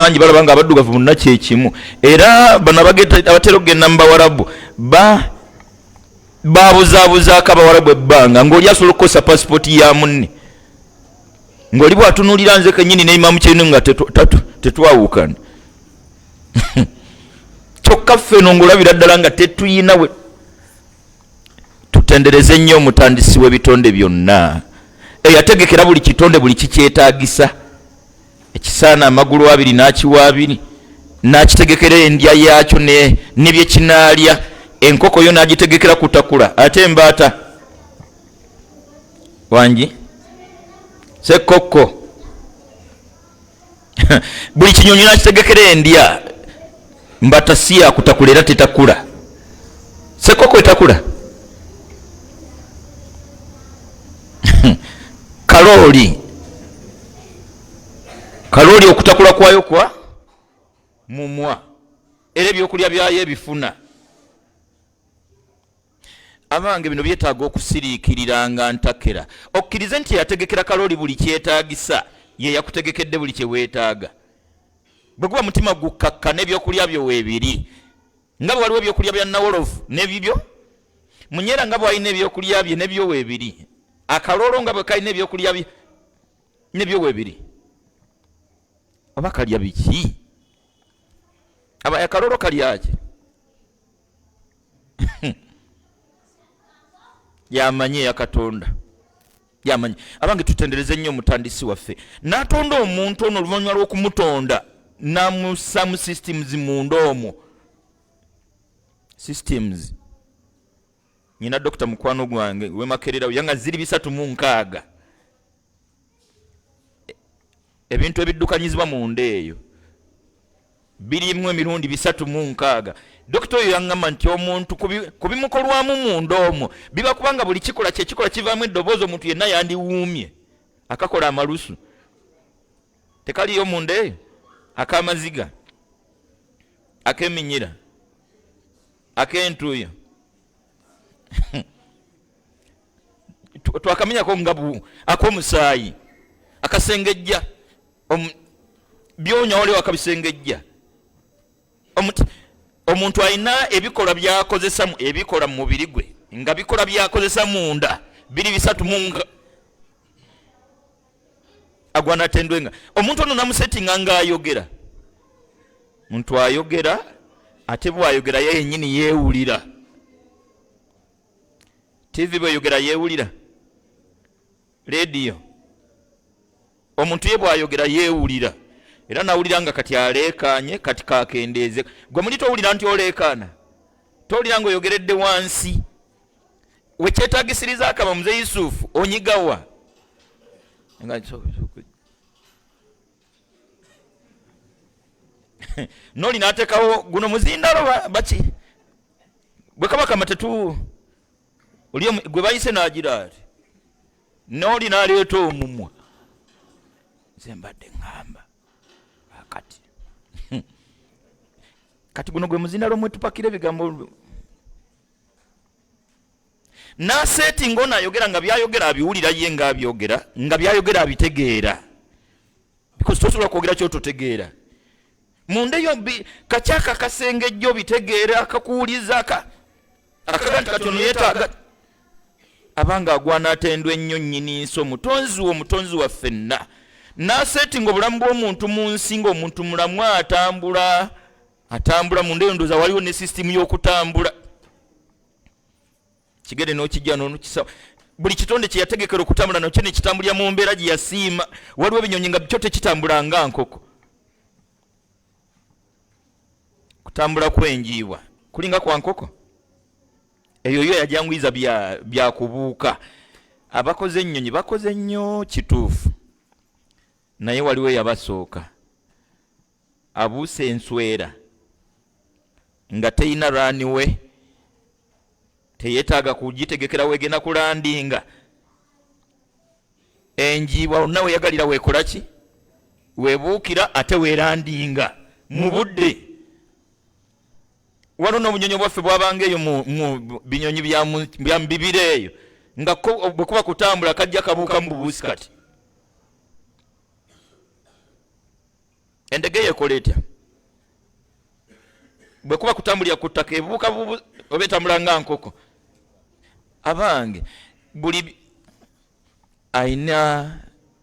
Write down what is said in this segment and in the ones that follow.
bangi balaba nga abaddugavu bonna kyekimu era bano abatera okugenda mu bawarabu babuzaabuzaako abawarabu ebbanga ng'oli asobola okukozesa pasipooti ya munne ng'oli bw'atunuulira nze kennyini neimamu kyenu nga tetwawukana kyokka ffeno ng'olabira ddala nga tetuyina we tutendereze nnyo omutandisi w'ebitonde byonna eyategekera buli kitonde buli kikyetaagisa ekisaana amagulu 2 n'akiwa 2 n'akitegekera endya yaakyo ne bye kinaalya enkoko yo n'agitegekera kutakula ate embaata wangi sekoko buli kinyonyi n'akitegekera endya mbata si yakutakula era tetakula sekoko etakula kalooli okutakula kwayo kwa mumwa era ebyokulya byayo ebifuna abange bino byetaaga okusiriikiriranga ntakera okkirize nti yategekera kalooli buli kyetaagisa ye yakutegekedde buli kye weetaaga bwe guba mutima gukakka n'ebyokulya byo weebiri nga bwe waliwo ebyokulya bya nawolovu n'ebibyo munyera nga bwe walina ebyokulya bye nebyo weebiri akaloolo nga bwe kalina ebyokulya bye nebyo weebiri oba kalya biki akaloolo kalyaki yamanyi ya katonda yamanyi abange tutendereze nnyo omutandisi waffe n'atonda omuntu ono oluvannyuma lw'okumutonda n'amussa mu systems munda omwo systems nyina Dr. mukwano gwange wemakererawo yanga ziri 306 ebintu ebiddukanyizibwa munda eyo birimu emirundi 306 dokita oyo yaŋŋamba nti omuntu ku bimukolwamu munda omwo biba kubanga buli kikola kyekikola kivaamu eddoboozi omuntu yenna yandiwuumye akakola amalusu tekaliyo munda eyo ak'amaziga ak'eminyira ak'entuuyo twakamenyako nga ak'omusaayi akasengejja byonyawolewo akabisengejja omuntu alina ebikola byakozesa ebikola mu mubiri gwe nga bikola byakozesa munda biri 3 agwana tendwenga omuntu ono namusetinga nga ayogera muntu ayogera ate bwayogera ye yennyini yeewulira TV bwayogera yeewulira radio omuntu ye bwayogera yeewulira era nawulira nga kati aleekaanye kati kakendeeze gwe muli towulira nti oleekaana towulira nga oyogeredde wansi wekyetaagisiriza akaba muze Yusufu onyigawa noli n'ateekawo guno muzindalo baki bwe kaba kamatetu gwe bayise n'agira ati noli n'aleeta omumwa nze mbadde ŋŋamba kati guno gwe muzindalo mwetupakira ebigambo n'asetinga ono ayogera nga byayogera abiwulira ye nga abyogera nga byayogera abitegeera because tosobola kwogera kyototegeera munda eyo kakyaka kasengejjo bitegeera akakuwuliza akaga nti katono yeetaaga abanga agwana atendwa ennyo nnyiniiso omutonzi waffe ffenna n'asetinga obulamu bw'omuntu mu nsi ng'omuntu mulamu atambula munda eyo ndooza waliwo ne sisitimu y'okutambula kigere n'okijja n'onukisawo buli kitonde kye yategekera okutambula nakyo ne kitambulira mu mbeera gye yasiima waliwo ebinyonyi nga kyo tekitambula nga nkoko kutambula kwenjiibwa kulinga kwa nkoko eyo yo yajangwiza bya kubuuka abakoze ennyonyi bakoze nnyo kituufu naye waliwo yabasooka abuuse enswera nga teyina raaniwe teyeetaaga kugitegekera weegenda kulandinga enjiibwa onna weeyagalira weekola ki weebuukira ate weerandinga mu budde wano n'obunyonyi bwaffe bwabanga eyo mu binyonyi bya mbibira eyo nga bwe kuba kutambula kajja kabuuka mu bubuusi kati endege yekola etya bwe kuba kutambulira ku ttaka ebuuka oba etambula nga nkoko abange buli ayina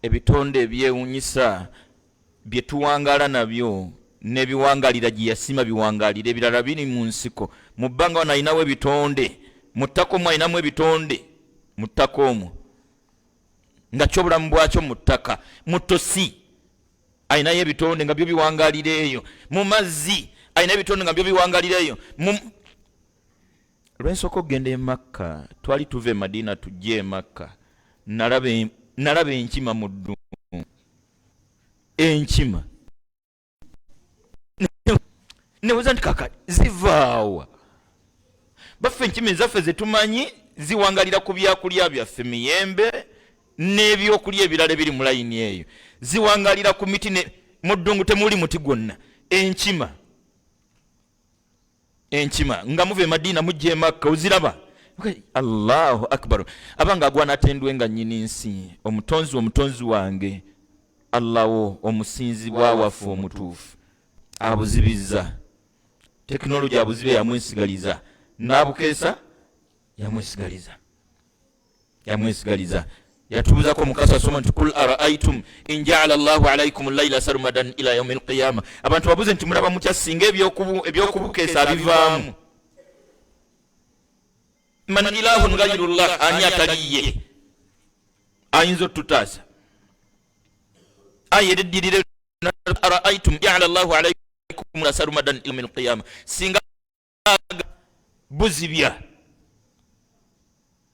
ebitonde ebyewunyisa bye tuwangaala nabyo n'ebiwangalira gye yasima biwangalira ebirala biri mu nsiko mu bbanga wano ayinawo ebitonde mu ttaka omwo ayinamu ebitonde mu ttaka omwo nga kyobulamu bwakyo mu ttaka mu tosi ayinayo ebitonde nga byo biwangalira eyo mu mazzi ayina ebitonde nga byo biwangalira eyo lwensooka okugenda e Makka twali tuva e Madina tujja e Makka nalaba enkima mu ddungu enkima nebuuza nti kaka zivaawa baffe enkima ezaffe zetumanyi ziwangalira ku byakulya byaffe miyembe n'ebyokulya ebirala ebiri mu layini eyo ziwangalira ku miti mu ddungu temuli muti gwonna enkima nga muva e Madina mujja e Makka oziraba Allahu akbar abanga agwana atendwe nga nnyini nsi omutonzi wange Allaho omusinzibwa waffe omutuufu abuzibizza tekinologi abuzibe yamwesigaliza n'abukeesa yamwesigaliza yatubuuzako mukasa asoma nti kul araaitum in jaala Allahu alaykum al-layla sarmadan ila yawmi al-qiyama abantu babuze nti mulaba mutya singa ebyokubukeesa abivaamu man ilahun ghayrullah ani ataliye ayinza otutaasa ayeddirire araaitum jaala Allahu alaykum sarmadan ila yawmi al-qiyama singa buzibya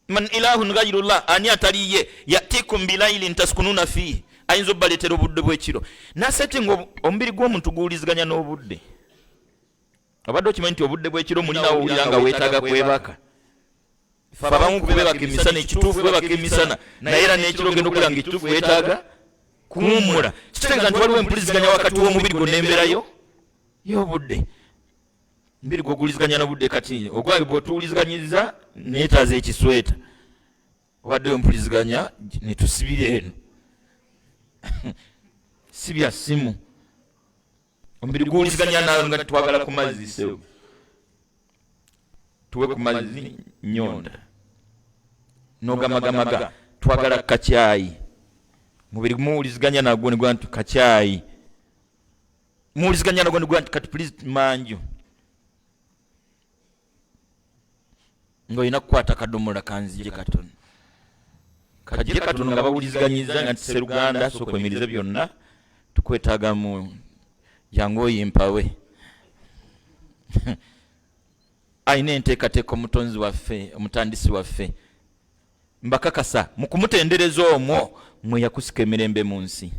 man ilahun ghayrullah ani ataliye yatikum bilailin taskununa fihi ayinza obbaletera obudde bw'ekiro nasete nga omubiri gw'omuntu guwuliziganya n'obudde obadde okimanyi nti obudde bw'ekiro mulina owulira nga weetaaga kwebaka fe abamu kubebaka emisana ekituufu bebaka emisana naye era n'ekiro genda okulira nga ekituufu weetaaga kuwummula kitegeeza nti waliwo empuliziganya wakati w'omubiri gwo n'embeerayo y'obudde mbiri gw'oguwuliziganya n'obudde kati ogwange bw'otuwuliziganyiriza neetaaza ekisweta obaddeyo mpuliziganya ne tusibira eno si bya simu omubiri guwuliziganya nayo nga twagala ku mazzi sewo tuwe ku mazzi nyonda n'ogamagamaga twagala kacyayi mubiri gumuwuliziganya nagwo ne gwa nti kacyayi muwuliziganya nagwo ne gwa nti kati please manju ng'olina kukwata kadomola kanzije katono kajje katono nga bawuliziganyiza nga nti Sseruganda sokwemiriza byonna tukwetaagamu jangu oyimpawe ayina enteekateeka omutonzi waffe omutandisi waffe mbakakasa mu kumutendereza omwo mwe yakusika emirembe mu nsi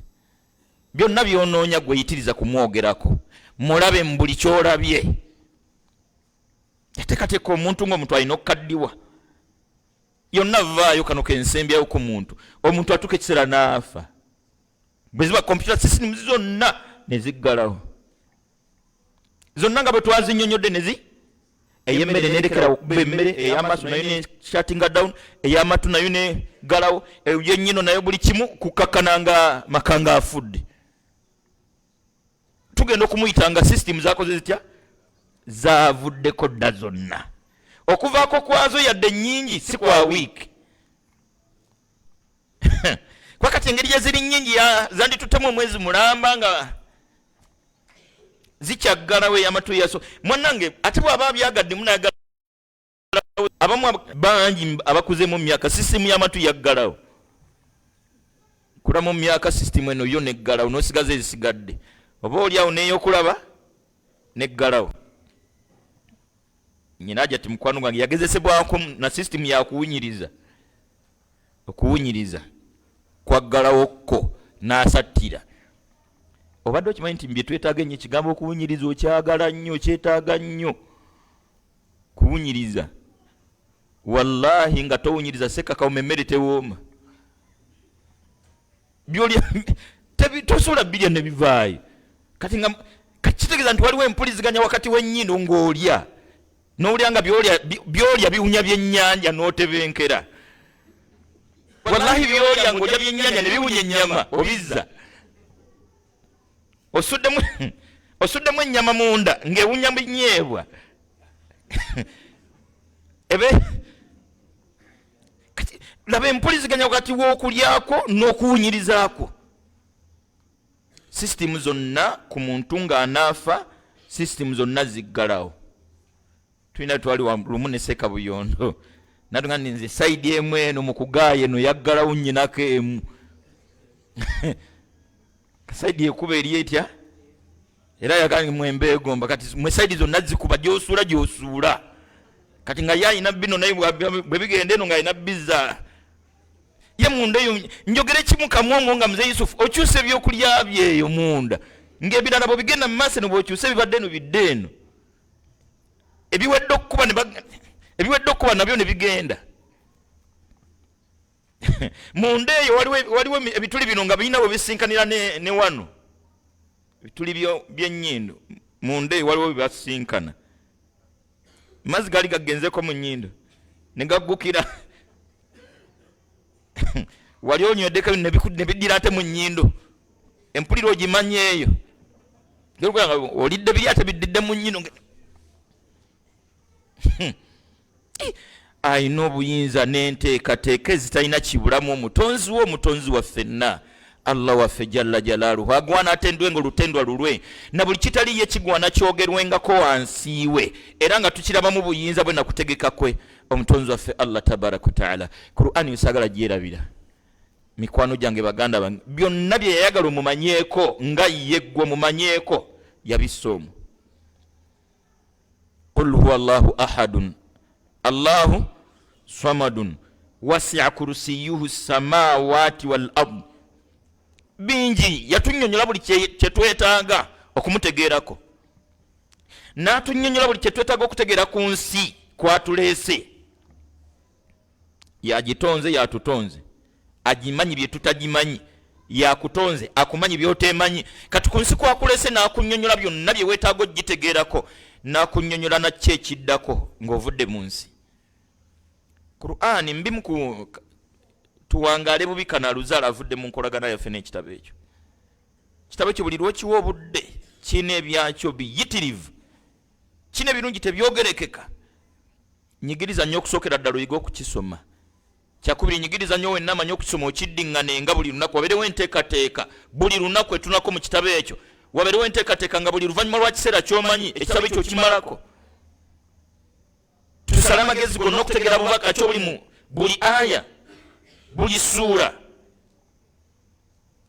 byonna byonoonya gweyitiriza kumwogerako mulabe mu buli kyolabye yateekateeka omuntu ng'omuntu alina okukaddiwa yonna vaayo kano kensembyayo ku muntu omuntu atuuka ekiseera n'afa bwe ziba computer systems zonna ne ziggalawo zonna nga bwe twazinnyonnyodde ey'emmere neerekera okuba emmere ey'amaaso nayo ne shuttinga down ey'amatu nayo ne galawo eyennyino nayo buli kimu kukakkana nga makanga afudde tugenda okumuyita nga system zakoze zitya zaavuddeko dda zonna okuvaako kwazo yadde nnyingi si kwa wiiki kwakati engeri gye ziri nnyingi zandituttemu omwezi mulamba nga zikyaggalawo ey'amatu yaso mwannange ate bw'aba byagadde munayagala abamu bangi abakuzeemu mu myaka sisitimu y'amatu yaggalawo kulamu mu myaka sisitimu eno yo neggalawo n'osigaza ezisigadde oba oliawo n'eyokulaba neggalawo nyina ajja ti mukwano gwange yagezesebwako na sisitimu yakuwunyiriza okuwunyiriza kwaggalawokko n'asattira obadde okimanyi nti bye twetaaga ennyo ekigambo okuwunyiriza okyagala nnyo kyetaaga nnyo kuwunyiriza wallahi nga towunyiriza sekakawuma emmere tewooma byolya tosobola birya ne bivaayo kati nga kitegeeza nti waliwo empuliziganya wakati w'ennyino ng'olya n'olya nga byolya biwunya byennyanja n'otebenkera wallahi byolya ng'olya byennyanja ne biwunya ennyama obizza osuddemu ennyama munda ng'ewunya binyeebwa kati laba empuliziganya wakati w'okulyako n'okuwunyirizaako. Sisitimu zonna ku muntu ng'anaafa, sisitimu zonna ziggalawo. Tulina twali lumu ne Sekabuyondo natuga nze sayidi emu eno mu kugaaya eno yaggalawo nnyinako emu sayidi ekuba eri etya era yagange mwembeegomba kati mwe sayidi zonna zikuba gy'osuula kati nga yayina bino naye bwe bigenda eno ng'alina bizza ye munda eyo. Njogere kimu kamwongo nga Mzee Yusufu okyusa ebyokulya byeyo munda ng'ebirala bwe bigenda mu maaso eno bw'okyusa ebibadde eno bidde eno ebiwedde okuba nabyo ne bigenda munda eyo waliwo ebituli bino nga birina bwe bisinkanira ne wano ebituli by'ennyindo munda eyo waliwo bwe basinkana. Mazzi gaali gagenzeko mu nnyindo ne gaggukira wali onyoddeko ne biddira ate mu nnyindo empulira ogimanya eyo olidde biri ate biddidde mu nnyindo ayina obuyinza n'enteekateeka ezitalina kibulamu omutonzi wo omutonzi waffenna Allah waffe jalla jalaaluhu agwana atendwenga olutendwa lulwe na buli kitaliye kigwana kyogerwengako wansi we era nga tukirabamu buyinza bwe nakutegeka kwe omutonzi waffe Allah tabaraka wataala. Qur'ani yosagala gyerabira mikwano gyange baganda bange byonna bye yayagala omumanyeeko nga yeggwe mumanyeeko yabissa omwo. Qul huwa Allahu ahadun Allahu samadun wasi'a kursiyuhu samawati wal ard. Bingi yatunnyonnyola buli kye twetaaga okumutegeerako n'atunnyonnyola buli kye twetaaga okutegeera ku nsi kwatuleese. Yagitonze yatutonze agimanyi bye tutagimanyi yakutonze akumanyi by'oteemanyi kati ku nsi kwakuleese n'akunnyonnyola byonna bye weetaaga ogitegeerako n'akunnyonnyola nakyo ekiddako ng'ovudde mu nsi. Qur'ani mbimu ku tuwangaale bubi kana aluzaala avudde mu nkolagana yaffe n'ekitabo ekyo. Ekitabo ekyo buli lw'okiwa obudde kirina ebyakyo biyitirivu, kirina ebirungi tebyogerekeka. Nyigiriza nnyo okusookera ddala oyiga okukisoma. Kyakubiri nyigiriza nnyo wenna amanyi okukisoma okiddiŋŋane nga buli lunaku wabeerewo enteekateeka buli lunaku etunako mu kitabo ekyo wabeerewo enteekateeka nga buli luvannyuma lwa kiseera ky'omanyi ekitabo ekyo kimalako. Tusale amagezi gonna okutegeera bubaka ky'obuli mu buli aya buli ssuula.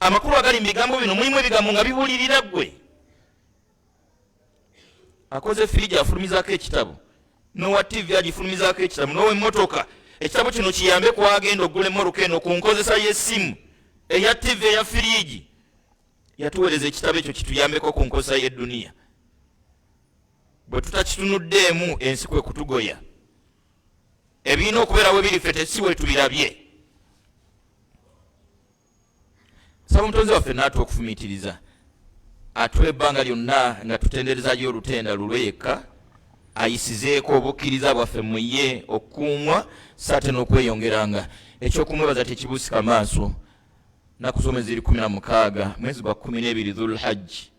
Amakulu agali mu bigambo bino mulimu ebigambo nga bibuulirira ggwe. Akoze firiji afulumizaako ekitabo n'owa TV agifulumizaako ekitabo n'ow'emmotoka. Ekitabo kino kiyambe kwagenda ogula emmoroka eno ku nkozesa y'essimu eya TV eya firiji. Yatuweereza ekitabo ekyo kituyambeko ku nkozesa y'edduniya. Bwe tutakitunuddeemu ensi kwe kutugoya. Ebirina okubeerawo ebiri ffe tesi we tubirabye. Saba omutonzi waffe n'atuwa okufumiitiriza atuwa ebbanga lyonna nga tutenderezayo olutenda lulwe yekka ayisizeeko obukkiriza bwaffe mu ye okuumwa saate n'okweyongeranga. Ekyokumwebaza tekibuusika maaso. Nakusoma eziri 16 mwezi gwa 12 Dhulhajji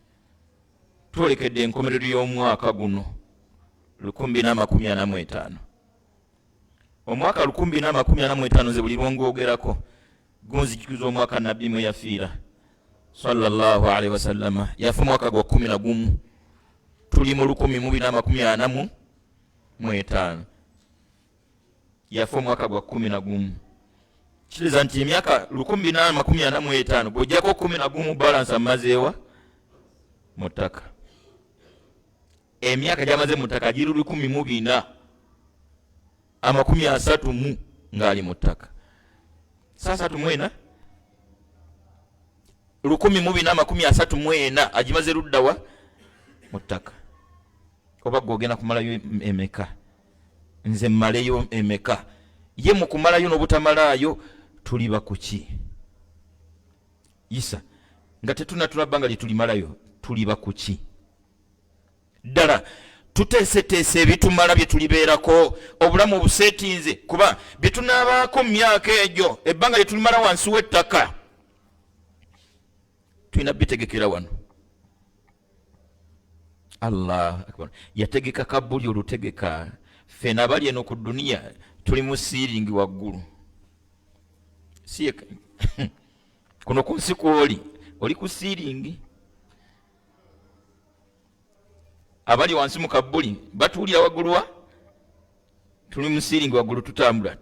twolekedde enkomerero y'omwaka guno 2045. Omwaka 2045 nze buli lwongoogerako gunzijukiza omwaka nabbi mwe yafiira sallallahu alaihi wasallama yafa omwaka gwa 11 tuli mu 1245 yafa omwaka gwa 11. Kiriza nti emyaka 2045 bw'ojjako 11 balance amazeewa mu ttaka. Emyaka gy'amaze mu ttaka giri 1430 ng'ali mu ttaka. Sasa tumwena 1430 agimaze luddawa mu ttaka. Oba gwogenda kumalayo emeka? Nze mmaleyo emeka? Ye mu kumalayo n'obutamalayo tuliba kuki? Isa nga tetunatula bbanga lye tulimalayo tuliba kuki? Ddala tuteeseteese ebitumala bye tulibeerako obulamu obuseetinze kuba bye tunaabaako mu myaka egyo ebbanga lye tulimala wansi w'ettaka tulina bitegekera wano. Allah akbar. Yategeka kabuli olutegeka fena abali eno ku dunia tuli mu ceiling waggulu siye kuno ku nsi oli ku ceiling, abali wansi mu kabuli batuulira waggulu tuli mu ceiling waggulu tutambula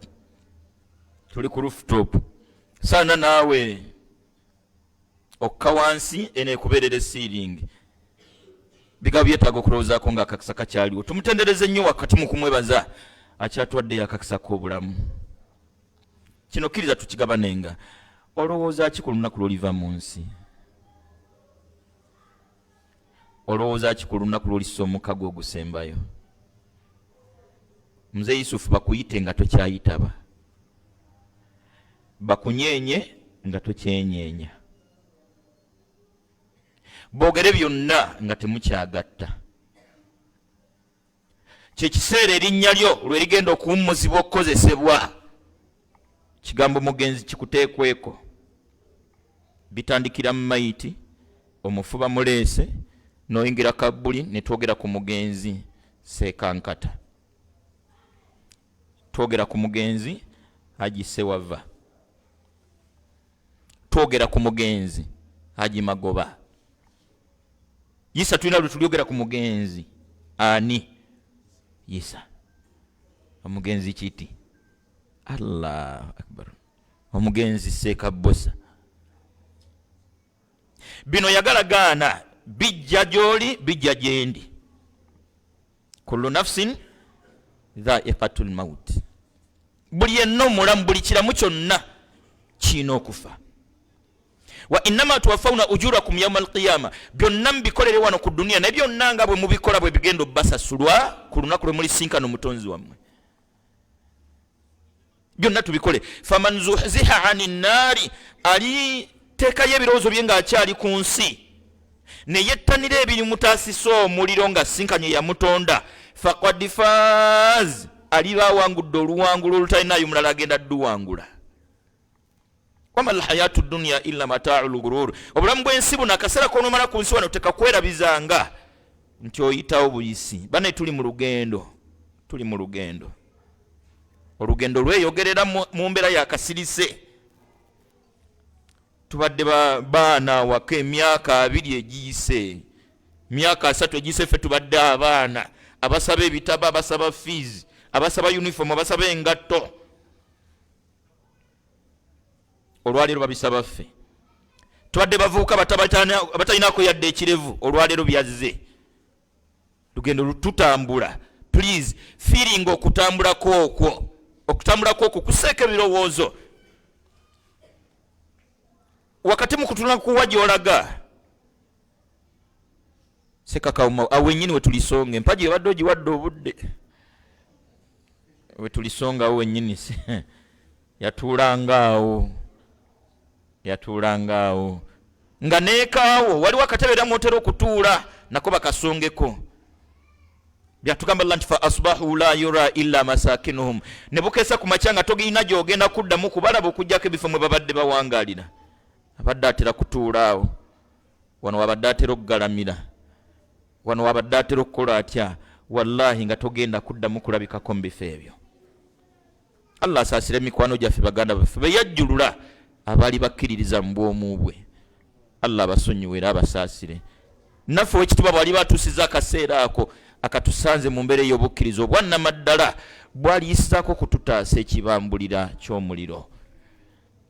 tuli ku rooftop. Sana naawe okka wansi ene ekubeerera ceiling bigabo byetaaga okulowoozaako nga akakisa kakyaliwo. Tumutendereze nnyo wakati mu kumwebaza akyatwaddeyo akakisa k'obulamu. Kino kkiriza tukigabanenga. Olowooza ki ku lunaku lw'oliva mu nsi? Olowooza ki ku lunaku lw'olissa omukago ogusembayo? Mzee Yusufu bakuyite nga tokyayitaba, bakunyeenye nga tokyenyeenya, boogere byonna nga temukyagatta. Kyekiseera erinnya lyo lwerigenda okuwummuzibwa okukozesebwa. Kigambo mugenzi kikuteekweko. Bitandikira mu mayiti, omufuba muleese, n'oyingira kabbuli ne twogera ku mugenzi Seekankata, twogera ku mugenzi Haji Sewava, twogera ku mugenzi Haji Magoba. Yisa tulina lwe tulyogera ku mugenzi ani? Yisa omugenzi kiti? Allahu akbar. Omugenzi Seekabosa. Bino yagalagaana bijja gy'oli bijja gyendi. Kullu nafsin dha'iqatul maut. Buli yenna omulamu, buli kiramu kyonna kiina okufa. Wa innama tuwaffawna ujurakum yawma alqiyama. Byonna mubikolere wano ku dunia naye byonna nga bwe mubikola bwe bigenda obbasasulwa ku lunaku lwe mulisinkana omutonzi wammwe. Byonna tubikole. Faman zuhziha ani nnaari, aliteekayo ebirowoozo bye ng'akyali ku nsi ne yettanira ebirimu taasisa omuliro nga sinkanye yamutonda, faqad faaz, aliba awangudde oluwangula olutalinayo mulala agenda dduwangula. Wamal hayatu dunya illa mata'ul ghurur. Obulamu bw'ensi buno akaseera k'onomala ku nsi wano tekakwerabizanga nti oyitawo buyisi. Bane tuli mu lugendo, olugendo lweyogerera mu mbeera yakasirise. Tubadde baana waka emyaka 2 egiyise, myaka 3 egiyise, ffe tubadde abaana abasaba ebitabo, abasaba fees, abasaba uniform, abasaba engatto. Olwaleero babisaba ffe. Tubadde bavuuka abatalinaako yadde ekirevu, olwaleero byazze. Lugendo lututambula. Please, feeling okutambulako okwo kuseeka ebirowoozo. Wakati mu kutula kuwa gy'olaga sekakawuma awennyini we tulisonga empaji ebadde ogiwadde obudde we tulisonga awennyini yatuulangaawo nga neekaawo waliwo akatebera mwotera okutuula nako bakasongeko. Byatugamba Allah nti fa asbahu la yura illa masakinuhum, ne bukeesa ku makya nga togirina gy'ogenda kuddamu kubalaba okugyako ebifo mwe babadde bawangaalira. Abadde atera kutuula awo, wano wabadde atera okugalamira, wano wabadde atera okukola atya, wallahi nga togenda kuddamu kulabikako mu bifo ebyo. Allah asaasire mikwano gyaffe baganda baffe be yajjulula abaali bakkiririza mu bwomu bwe. Allah abasonyiwe era abasaasire. Naffe wekitiibwa bwali batuusizza akaseera ako akatusanze mu mbeera ey'obukkiriza obwannamaddala bwaliyisaako kututaasa ekibambulira ky'omuliro.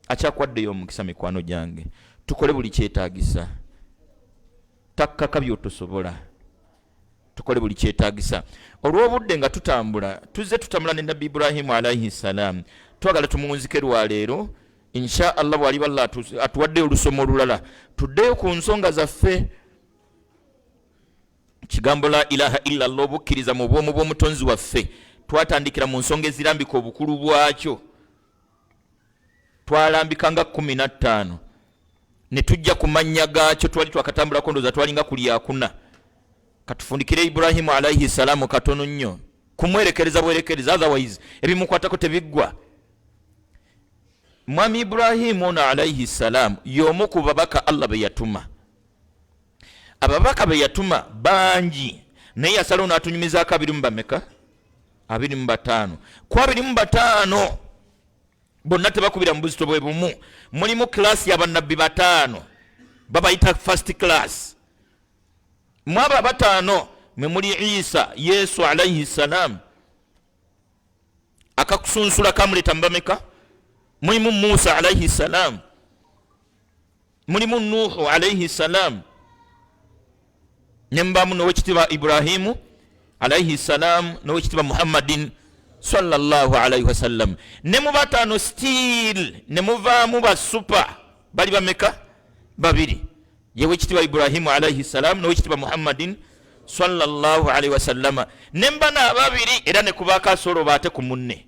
Akyakwaddeyo omukisa mikwano gyange, tukole buli kyetaagisa. Takkaka by'otosobola, tukole buli kyetaagisa. Olw'obudde nga tutambula, tuzze tutambula ne Nabbi Ibrahimu alayhi salaam. Twagala tumuwunzike lwaleero, insha Allah bw'aliba Allah atuwadde olusomo olulala, tuddeyo ku nsonga zaffe. Kigambo la ilaha illa Allah, obukkiriza mu bwomu bw'omutonzi waffe, twatandikira mu nsonga ezirambika obukulu bwakyo. Twalambika nga 15 ne tujja ku mannya gaakyo, twali twakatambulako ndooza twalinga ku lyakuna. Katufundikire Ibrahimu alayhi salaamu katono nnyo kumwerekereza bwerekereza, otherwise ebimukwatako tebiggwa. Mwami Ibrahimu ono alayhi salaamu y'omu ku babaka Allah be yatuma. Ababaka be yatuma bangi naye yasalawo n'atunyumizaako 2 25 ku 25 bonna tebakubira mu buzito bwe bumu. Mulimu class y'abannabbi 5 babayita first class. Mu abo 5 mwe muli Isa Yesu alayhi salam akakusunsula kamuleta mbameka. Mulimu Musa alayhi salam, mulimu Nuhu alayhi salam, nembamu n'owekitiibwa Ibrahimu alayhi salam n'owekitiibwa Muhammadin sallallahu alayhi wasallam. Ne mu 5 still ne muvaamu basupa bali bameka 2 ye wekitiibwa Ibrahimu alayhi salam n'owekitiibwa Muhammadin sallallahu alayhi wasallama. Nembana 2 era ne kubaako asolo baate ku munne.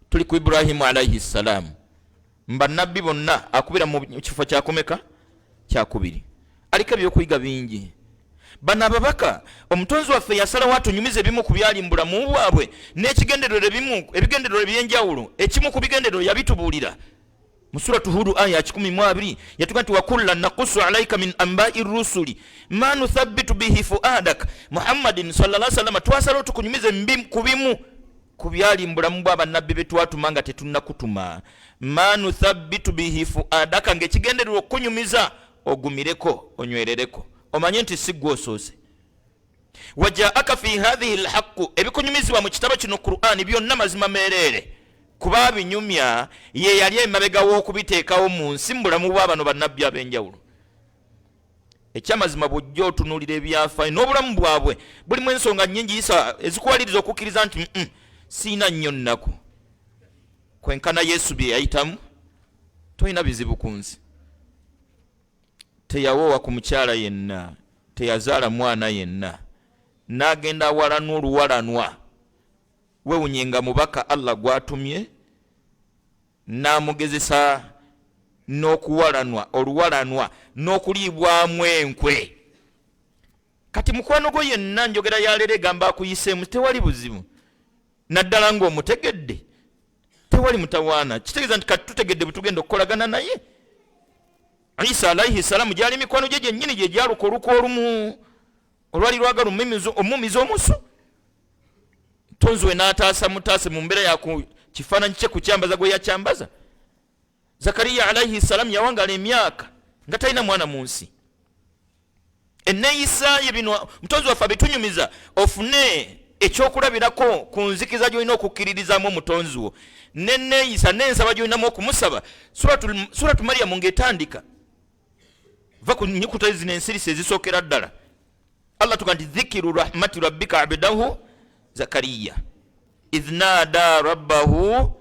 Tuli ku Ibrahimu alayhi salam. Mbannabbi bonna akubira mu kifo kya kumeka kya 2. Aliko ebyokuyiga bingi. Bano ababaka omutonzi waffe yasalawo atunyumize ebimu ku byali mbulamu bwabwe n'ekigenderero ebigenderero ebyenjawulo. Ekimu ku bigenderero yabitubuulira mu suratu Hud aya 12 yatuga nti wakulla naqusu alayka min amba'i rusuli ma nuthabbitu bihi fuadak. Muhammadin sallallahu alayhi wasallam twasalawo tukunyumize ku bimu ku byali mbulamu bw'abannabbi be twatuma nga tetunnakutuma. Ma nuthabbitu bihi fuadaka, ng'ekigenderero okunyumiza ogumireko onywerereko omanye nti si gwe osoose. Wajaaka fi hadhihi alhaqqu, ebikunyumizibwa mu kitabo kino Qur'ani byonna mazima meerere. Kuba binyumya ye yali emabega w'okubiteekawo mu nsi mu bulamu bwa bano bannabbi ab'enjawulo. Ekyamazima bw'ojja otunuulira ebyafaayo n'obulamu bwabwe bulimu ensonga nnyingi Isa ezikuwaliriza okukkiriza nti siina nnyo nnaku. Kwenkana Yesu bye yayitamu toyina bizibu ku nsi. Teyawoowa ku mukyala yenna, teyazaala mwana yenna, n'agenda awalanwa oluwalanwa. Wewunyenga mubaka Allah gwatumye n'amugezesa n'okuwalanwa oluwalanwa n'okuliibwamu enkwe. Kati mukwano gwo yenna njogera yaleero egamba akuyiseemu tewali buzibu. Naddala ng'omutegedde tewali mutawaana. Kitegeeza nti kati tutegedde bwe tugenda okukolagana naye. Isa alayhi salamu gyali mikwano gye gyennyini gye gyaluka oluko olumu olwali lwagala omumiza omusu. Tonzi we n'ataasa mutaase mu mbeera ya ku kifaananyi kye ku kyambaza gwe yakyambaza. Zakariya alayhi salamu yawangala emyaka nga talina mwana mu nsi. Enneeyisa ye bino mutonzi waffe abitunyumiza ofune ekyokulabirako ku nzikiza gy'olina okukkiririzaamu omutonzi wo n'enneeyisa n'ensaba gy'olinamu okumusaba. Suratu Mariyamu ng'etandika va ku nnyukuta zino ensirisi ezisookera ddala. Allah tuga nti dhikiru rahmati rabbika abdahu Zakariya idh naada rabbahu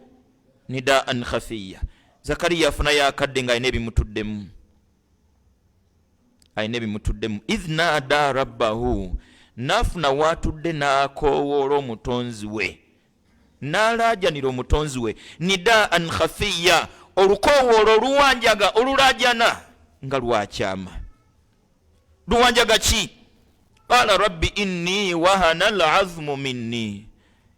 nidaan khafiya. Zakariya afuna yakadde nga alina ebimutuddemu. Idh naada rabbahu, n'afuna waatudde n'akoowoola omutonzi we, n'alaajanira omutonzi we. Nidaan khafiya, olukoowoolo oluwanjaga olulaajana nga lwakyama. Luwanjaga ki? Qala rabbi inni wahana al'azmu minni,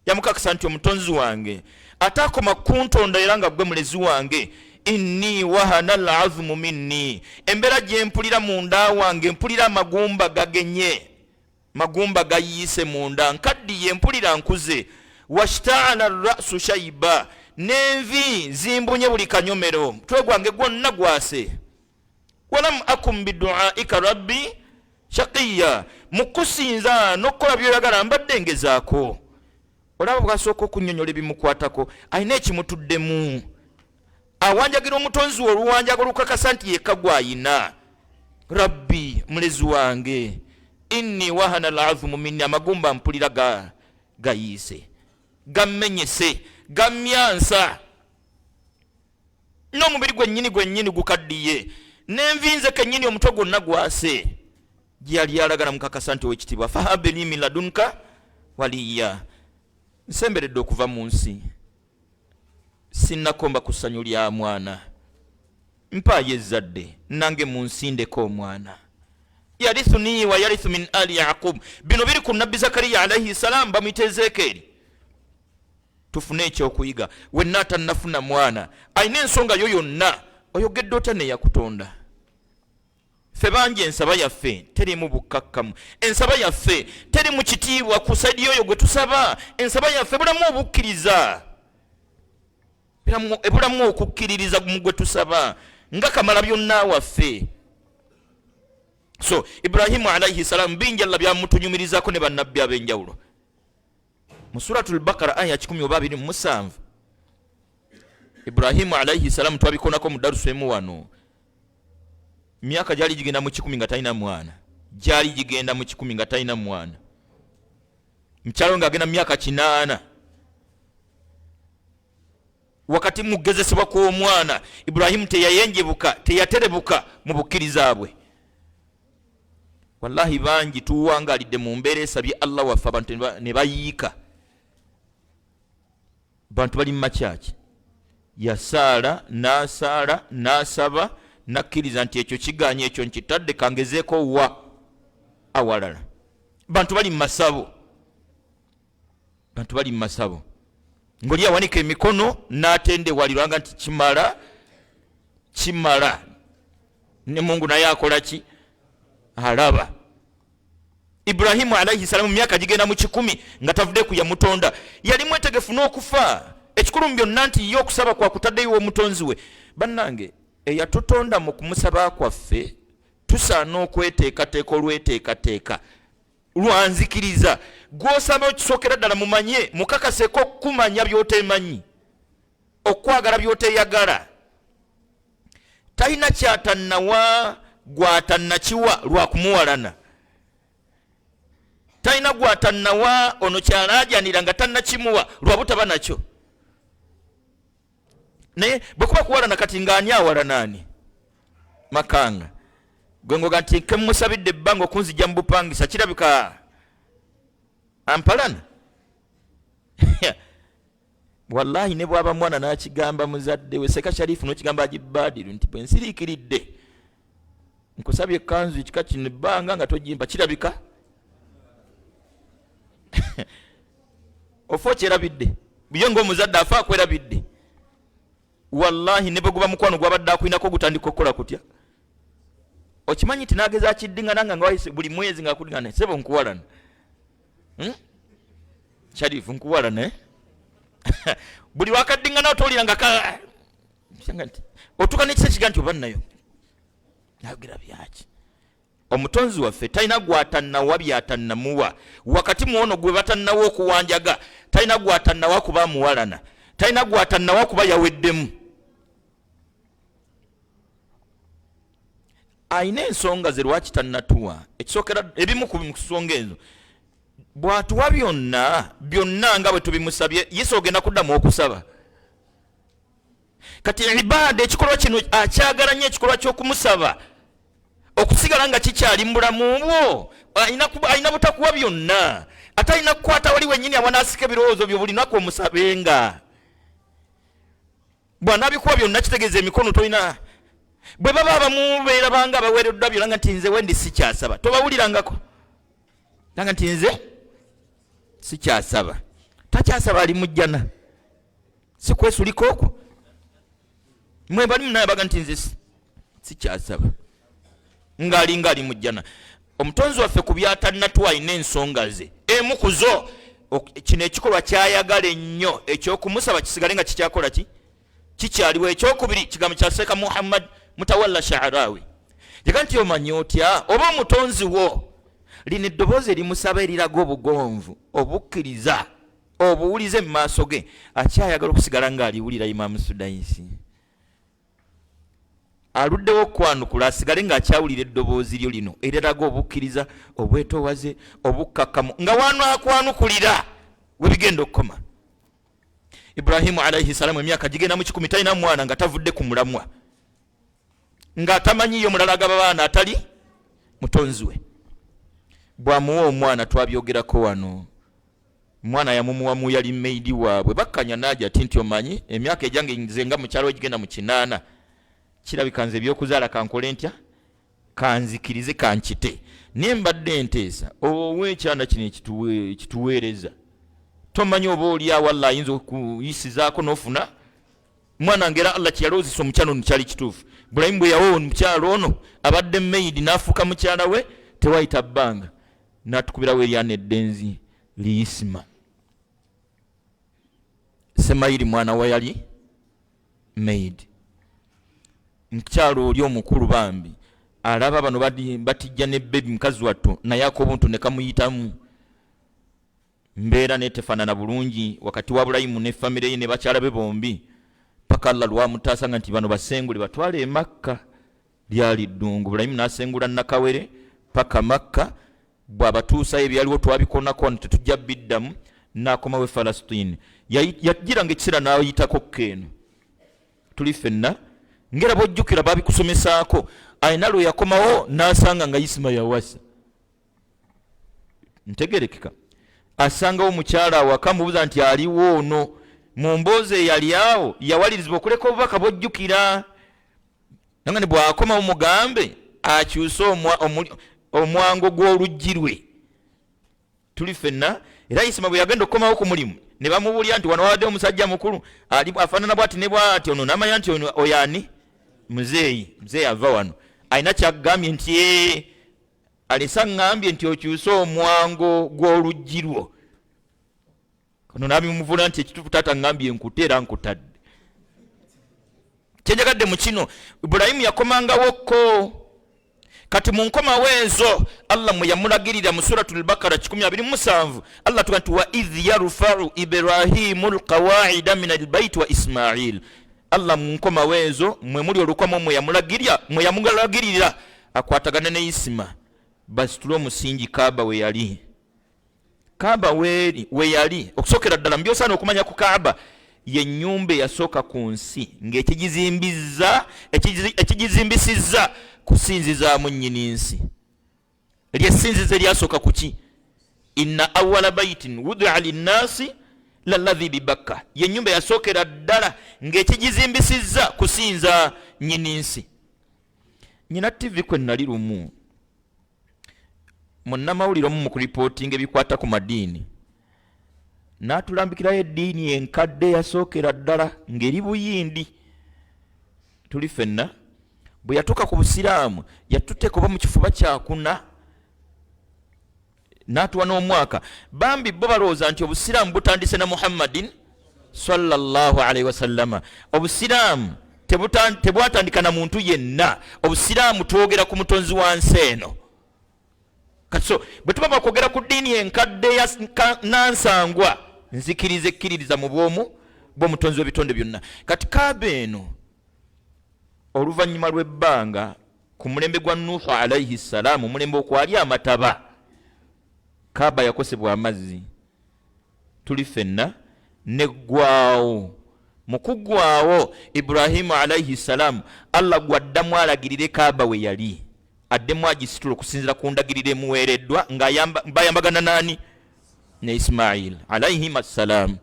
yamukakasa nti omutonzi wange atakoma kuntonda era nga gwe mulezi wange. Inni wahana al'azmu minni, embeera gye mpulira munda wange mpulira amagumba gagenye, magumba gayiise munda, nkaddiye mpulira nkuze. Washta'ala ar-ra'su shayba, n'envi zimbunye buli kanyomero, mutwe gwange gwonna gwase. Walam akum bidu'aika rabbi shaqiya, mukusinza n'okukola by'oyagala mbadde ngezaako. Olaba bw'asooka okunnyonnyola ebimukwatako alina ekimutuddemu. Awanjagira omutonzi we oluwanjaga olukakasa nti yekka gw'ayina. Rabbi mulezi wange, inni wahana al'azmu minni, amagumba mpulira gayiise, gammenyese, gammyansa, n'omubiri gwennyini gukaddiye, n'envinze kennyini omutwe gwonna gwase. Gye yali yalagala mukakasa nti ow'ekitiibwa fahabli min ladunka waliya, nsemberedde okuva mu nsi, sinnakomba ku ssanyu lya mwana, mpaayo ezzadde nange mu nsi ndeko omwana. Yarithuni wa yarithu min ali Yaqub. Bino biri ku nabbi Zakariya alayhi salam bamuyita Ezeekeri. Tufune ekyokuyiga. Wenna atannafuna mwana alina ensonga yo yonna oyogedde otya ne yakutonda. ffe bangi ensaba yaffe terimu bukkakkamu, ensaba yaffe teri mu kitiibwa ku saidi oyo gwe tusaba, ensaba yaffe ebulamu obukkiriza, ebulamu okukkiririza mu gwe tusaba nga kamala byonna waffe. So Ibrahimu alayhi salamu bingi Allah byamutunyumirizako ne bannabbi ab'enjawulo. Mu suratul Baqara aya 10:27 Ibrahimu alayhi salamu twabikonako mu darusu emu wano. Myaka gyali gigenda mu 10 nga talina mwana, gyali gigenda mu 10 nga talina mwana, mukyalo ng'agenda myaka 8. Wakati mugezesebwa kw'omwana Ibrahimu teyayenjebuka, teyaterebuka mu bukkiriza bwe. Wallahi bangi tuwangalidde mu mbeera esabye Allah waffe abantu ne bayiika. Bantu bali mu makyaki yasaala n'asaala n'asaba nakkiriza nti ekyo kiganye ekyo nkitadde kangezeeko wa awalala. Bantu bali mu masabo, bantu bali mu masabo, ng'oli awanika emikono n'atendewaliranga nti kimala ne Mungu naye akola ki? Alaba. Ibrahimu alayhi salamu myaka gigenda mu 10 nga tavudde ku ya mutonda, yali mwetegefu n'okufa. Ekikulu mu byonna nti ye okusaba kwa kutaddeyo omutonzi we. Bannange eyatutonda mu kumusaba kwaffe tusaana okweteekateeka olweteekateeka lwanzikiriza. Gw'osaba okisookera ddala mumanye, mukakaseko okumanya by'otemanyi, okwagala by'oteyagala. Talina kyatannawa gwatannakiwa lwa kumuwalana, talina gwatannawa ono kyalaajanira nga tannakimuwa lwa butaba nakyo. Naye bwe kuba kuwalana kati ng'ani awalana ani? Makanga gwe ngoga nti kemusabidde ebbanga okunzijja mu bupangisa kirabika ampalana. Wallahi ne bwaba mwana n'akigamba muzadde we Seka Sharifu n'okigamba Ajibadiru nti bwe nsiriikiridde nkusabye ekkanzu ekika kino ebbanga nga togimpa kirabika ofa okyerabidde byo ng'omuzadde afa akwerabidde. Wallahi ne bwe guba mukwano gwabadde akuinako gutandika okukola kutya. Okimanyi nti naageza akiddingana nga wayise buli mwezi ng'akudingana sebo nkuwalana. Sharifu nkuwalana buli wakaddingana otolira nga otuuka n'ekisa kiga nti oba nayo nayogera byaki. Omutonzi waffe talina gwatannawa byatannamuwa. Wakati muono gwe batannawa okuwanjaga talina gwatannawa kuba muwalana, talina gwatannawa kuba yaweddemu. Ayina ensonga ze lwaki tannatuwa. Ekisookera ebimu ku nsonga ezo bw'atuwa byonna nga bwe tubimusabye Yesu ogenda kuddamu okusaba. Kati ibaada ekikolwa kino akyagala nnyo ekikolwa ky'okumusaba okusigala nga kikyali mu bulamu bwo. Ayina butakuwa byonna, ate alina kukwata wali wennyini awanaasika ebirowoozo byo buli lunaku omusabenga. Bw'anaabikuwa byonna kitegeeza emikono tolina. Bwe baba abamu beerabanga abaweereddwa byolanga nti nze wendi sikyasaba, tobawulirangako langa nti nze sikyasaba. Takyasaba ali mujjana, si kwesuliko okwo. Mwe bali munaye baga nti nze sikyasaba ng'alinga ali mujjana. Omutonzi waffe ku byatannatuwa alina ensonga ze. Emu ku zo kino ekikolwa kyayagala ennyo ekyokumusaba kisigale nga kikyakola kikyaliwo. Ekyokubiri kigambo kya Sheikh Muhammad Mutawalla Sha'arawi yaga nti omanyi otya oba omutonzi wo lino eddoboozi erimusaba eriraga obugonvu, obukkiriza, obuwulize mu maaso ge, akyayagala okusigala ng'aliwulira Imam Sudaisi. Aluddewo okwanukula asigale ng'akyawulira eddoboozi lyo lino eriraga obukkiriza, obwetoowaze, obukkakkamu nga wanakwanukulira we bigenda okukoma. Ibrahimu alayhi salamu emyaka gigenda mu 10 talina mwana nga tavudde ku mulamwa, ng'atamanyiyo mulala agaba baana atali mutonzi we. Bw'amuwa omwana twabyogerako wano, mwana yamumuwamu yali meidi waabwe bakkanya n'ajja nti omanyi emyaka ejange nze nga mukyalo egigenda mu 8 kirabika nze ebyokuzaala kankole ntya kanzikirize kankite naye mbadde nteesa ow'ekyana kino ekituweereza tomanyi oba oli awo Allah ayinza okuyisizaako n'ofuna mwana ngera Allah kyeyalowoozesa omukyano ono kyali kituufu. Ibrahim bwe yawo omukyalo ono abadde maid n'afuuka mukyala we tewayita bbanga n'atukubirawo eryana eddenzi liyisima. Semayiri mwana wa yali maid. Mukyalo oli omukulu bambi alaba bano batijja ne bebi mukazi watto naye akobuntu ne kamuyitamu. Mbeera netefaanana bulungi wakati wa Ibulayimu ne famire ye ne bakyala be bombi paka Allah lwamutaasa nga nti bano basengule batwale e Makka. Lyali ddungu. Ibulayimu n'asengula Nakawere paka Makka. Bw'abatuusa ebyaliwo twabikonako wano tetujja biddamu n'akomawo e Falasitini. Yajjiranga ekiseera n'ayitako Keeno. Tuli ffenna ngera bojjukira babikusomesaako ayina lwe yakomawo n'asanga nga Isima yawasa. Ntegerekeka. Asangawo mukyala awaka mubuuza nti aliwo ono. Mu mboozi eyali awo yawalirizibwa okuleka obubaka bojjukira. Nanga ne bw'akomawo mugambe akyuse omwango gw'oluggi lwe. Tuli ffenna era Isima bwe yagenda okukomawo ku mulimu ne bamubuulira nti wano wadde omusajja mukulu afaanana bw'ati ne bw'ati ono n'amanya nti ono oyani muzeeyi ava wano alina kyagambye nti alesa ngambye nti okyuse omwango gw'oluggi lwo. Ono n'abimuvula nti ekituufu taata ngambye nkute era nkutadde. Kyenjagadde mu kino Ibulayimu yakomangawokko. Kati mu nkomawo ezo Allah mwe yamulagirira mu Suratul Bakara 127 Allah tuga nti wa idh yarfa'u Ibrahimu alqawaida min albayt wa Ismail. Allah mu nkomawo ezo mwe muli olukwamo mwe yamulagirira akwatagana ne Isima basitule omusingi Kaaba we yali. Kaaba we yali okusokera ddala mbyosaana okumanya ku Kaaba ye nnyumba yasooka ku nsi ng'ekigizimbisizza kusinzizaamu nnyini nsi. Lyessinzize lyasooka ku ki? Inna awwala baitin wudi'a linnaasi lalladhi bibakka. Ye nnyumba yasookera ddala ng'ekigizimbisizza kusinza nnyini nsi. Nyina TV kwe nali lumu munnamawulire omu mu kuripootinga ebikwata ku madiini n'atulambikirayo eddiini enkadde yasookera ddala ng'eri Buyindi. Tuli ffenna bwe yatuuka ku Busiraamu yatuteeka oba mu kifuba kyakuna n'atuwa n'omwaka. Bambi bo balowooza nti Obusiraamu butandise na Muhammadin sallallahu alaihi wasallama. Obusiraamu tebwatandika na muntu yenna. Obusiraamu twogera ku mutonzi wa nsi eno. Kaso bwe tuba bakwogera ku ddiini enkadde ya nansangwa nzikiriza ekkiririza mu bwomu bw'omutonzi w'ebitonde byonna. Kati Kaaba eno oluvannyuma lw'ebbanga ku mulembe gwa Nuuhu alayhi salaamu omulembe okwali amataba Kaaba yakosebwa amazzi. Tuli ffenna neggwaawo. Mu kuggwaawo Ibrahimu alayhi salaamu Allah gwaddamu alagirire Kaaba we yali addemu agisitula okusinzira ku ndagiriro emuweereddwa nga bayambagana nani? Ne Ismail alayhim assalaamu.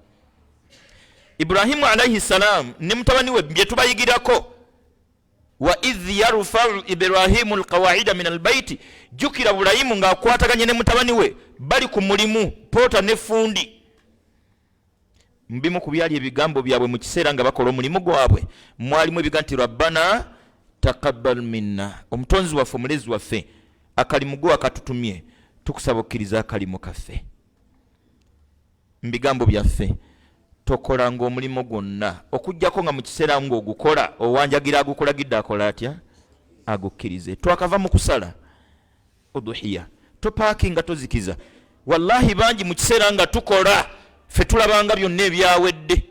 Ibrahimu alayhi salaamu ne mutabani we bye tubayigirako wa idh yarfa'u Ibrahimu alqawaida min albayti. Jukira Ibulayimu ng'akwataganye ne mutabani we bali ku mulimu poota ne fundi. Mbimu ku byali ebigambo byabwe mu kiseera nga bakola omulimu gwabwe mwalimu ebigambo nti Rabbana taqabbal minna. Omutonzi waffe omulezi waffe akalimu gwe akatutumye tukusaba okkiriza akalimu kaffe. Mbigambo byaffe tokolanga omulimu gwonna okujjako nga mu kiseera ng'ogukola owanjagira agukolagidde akola atya agukkirize. Twakava mu kusala uduhiya topaakinga tozikiza. Wallahi bangi mu kiseera nga tukola ffe tulabanga byonna ebyawedde.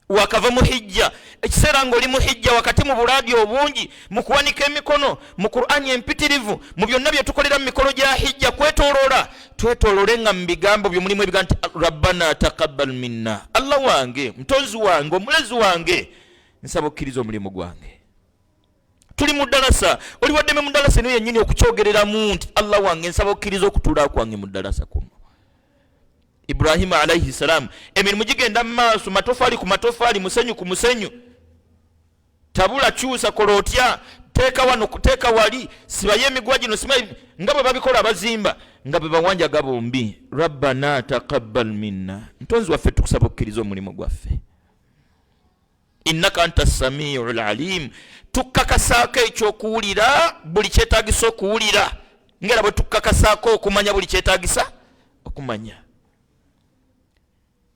Wakava mu hijja ekiseera ng'oli mu hijja wakati mu bulaadi obungi mu kuwanika emikono mu Qur'ani empitirivu mu byonna bye tukolera mu mikolo gya hijja twetoolole nga mu bigambo byo mulimu ebigambo nti Rabbana taqabbal minna. Allah wange mutonzi wange omulezi wange nsaba okkiriza omulimu gwange. Tuli mu ddalasa oli waddeme mu ddalasa niyo yennyini okukyogereramu nti Allah wange nsaba okkiriza okutuula kwange mu ddalasa kuno. Ibrahimu alayhi salaamu emirimu gigenda mu maaso matofaali ku matofaali musenyu ku musenyu. Tabula kyusa kola otya teeka wano kuteeka wali sibayo emigwa gino sibayo nga bwe babikola abazimba nga bwe bawanjaga bombi. Rabbana taqabbal minna. Ntonzi waffe tukusaba okkiriza omulimu gwaffe. innaka anta samiul alim. Tukakasaako ekyokuwulira buli kyetaagisa okuwulira ngera bwe tukakasaako okumanya buli kyetaagisa okumanya.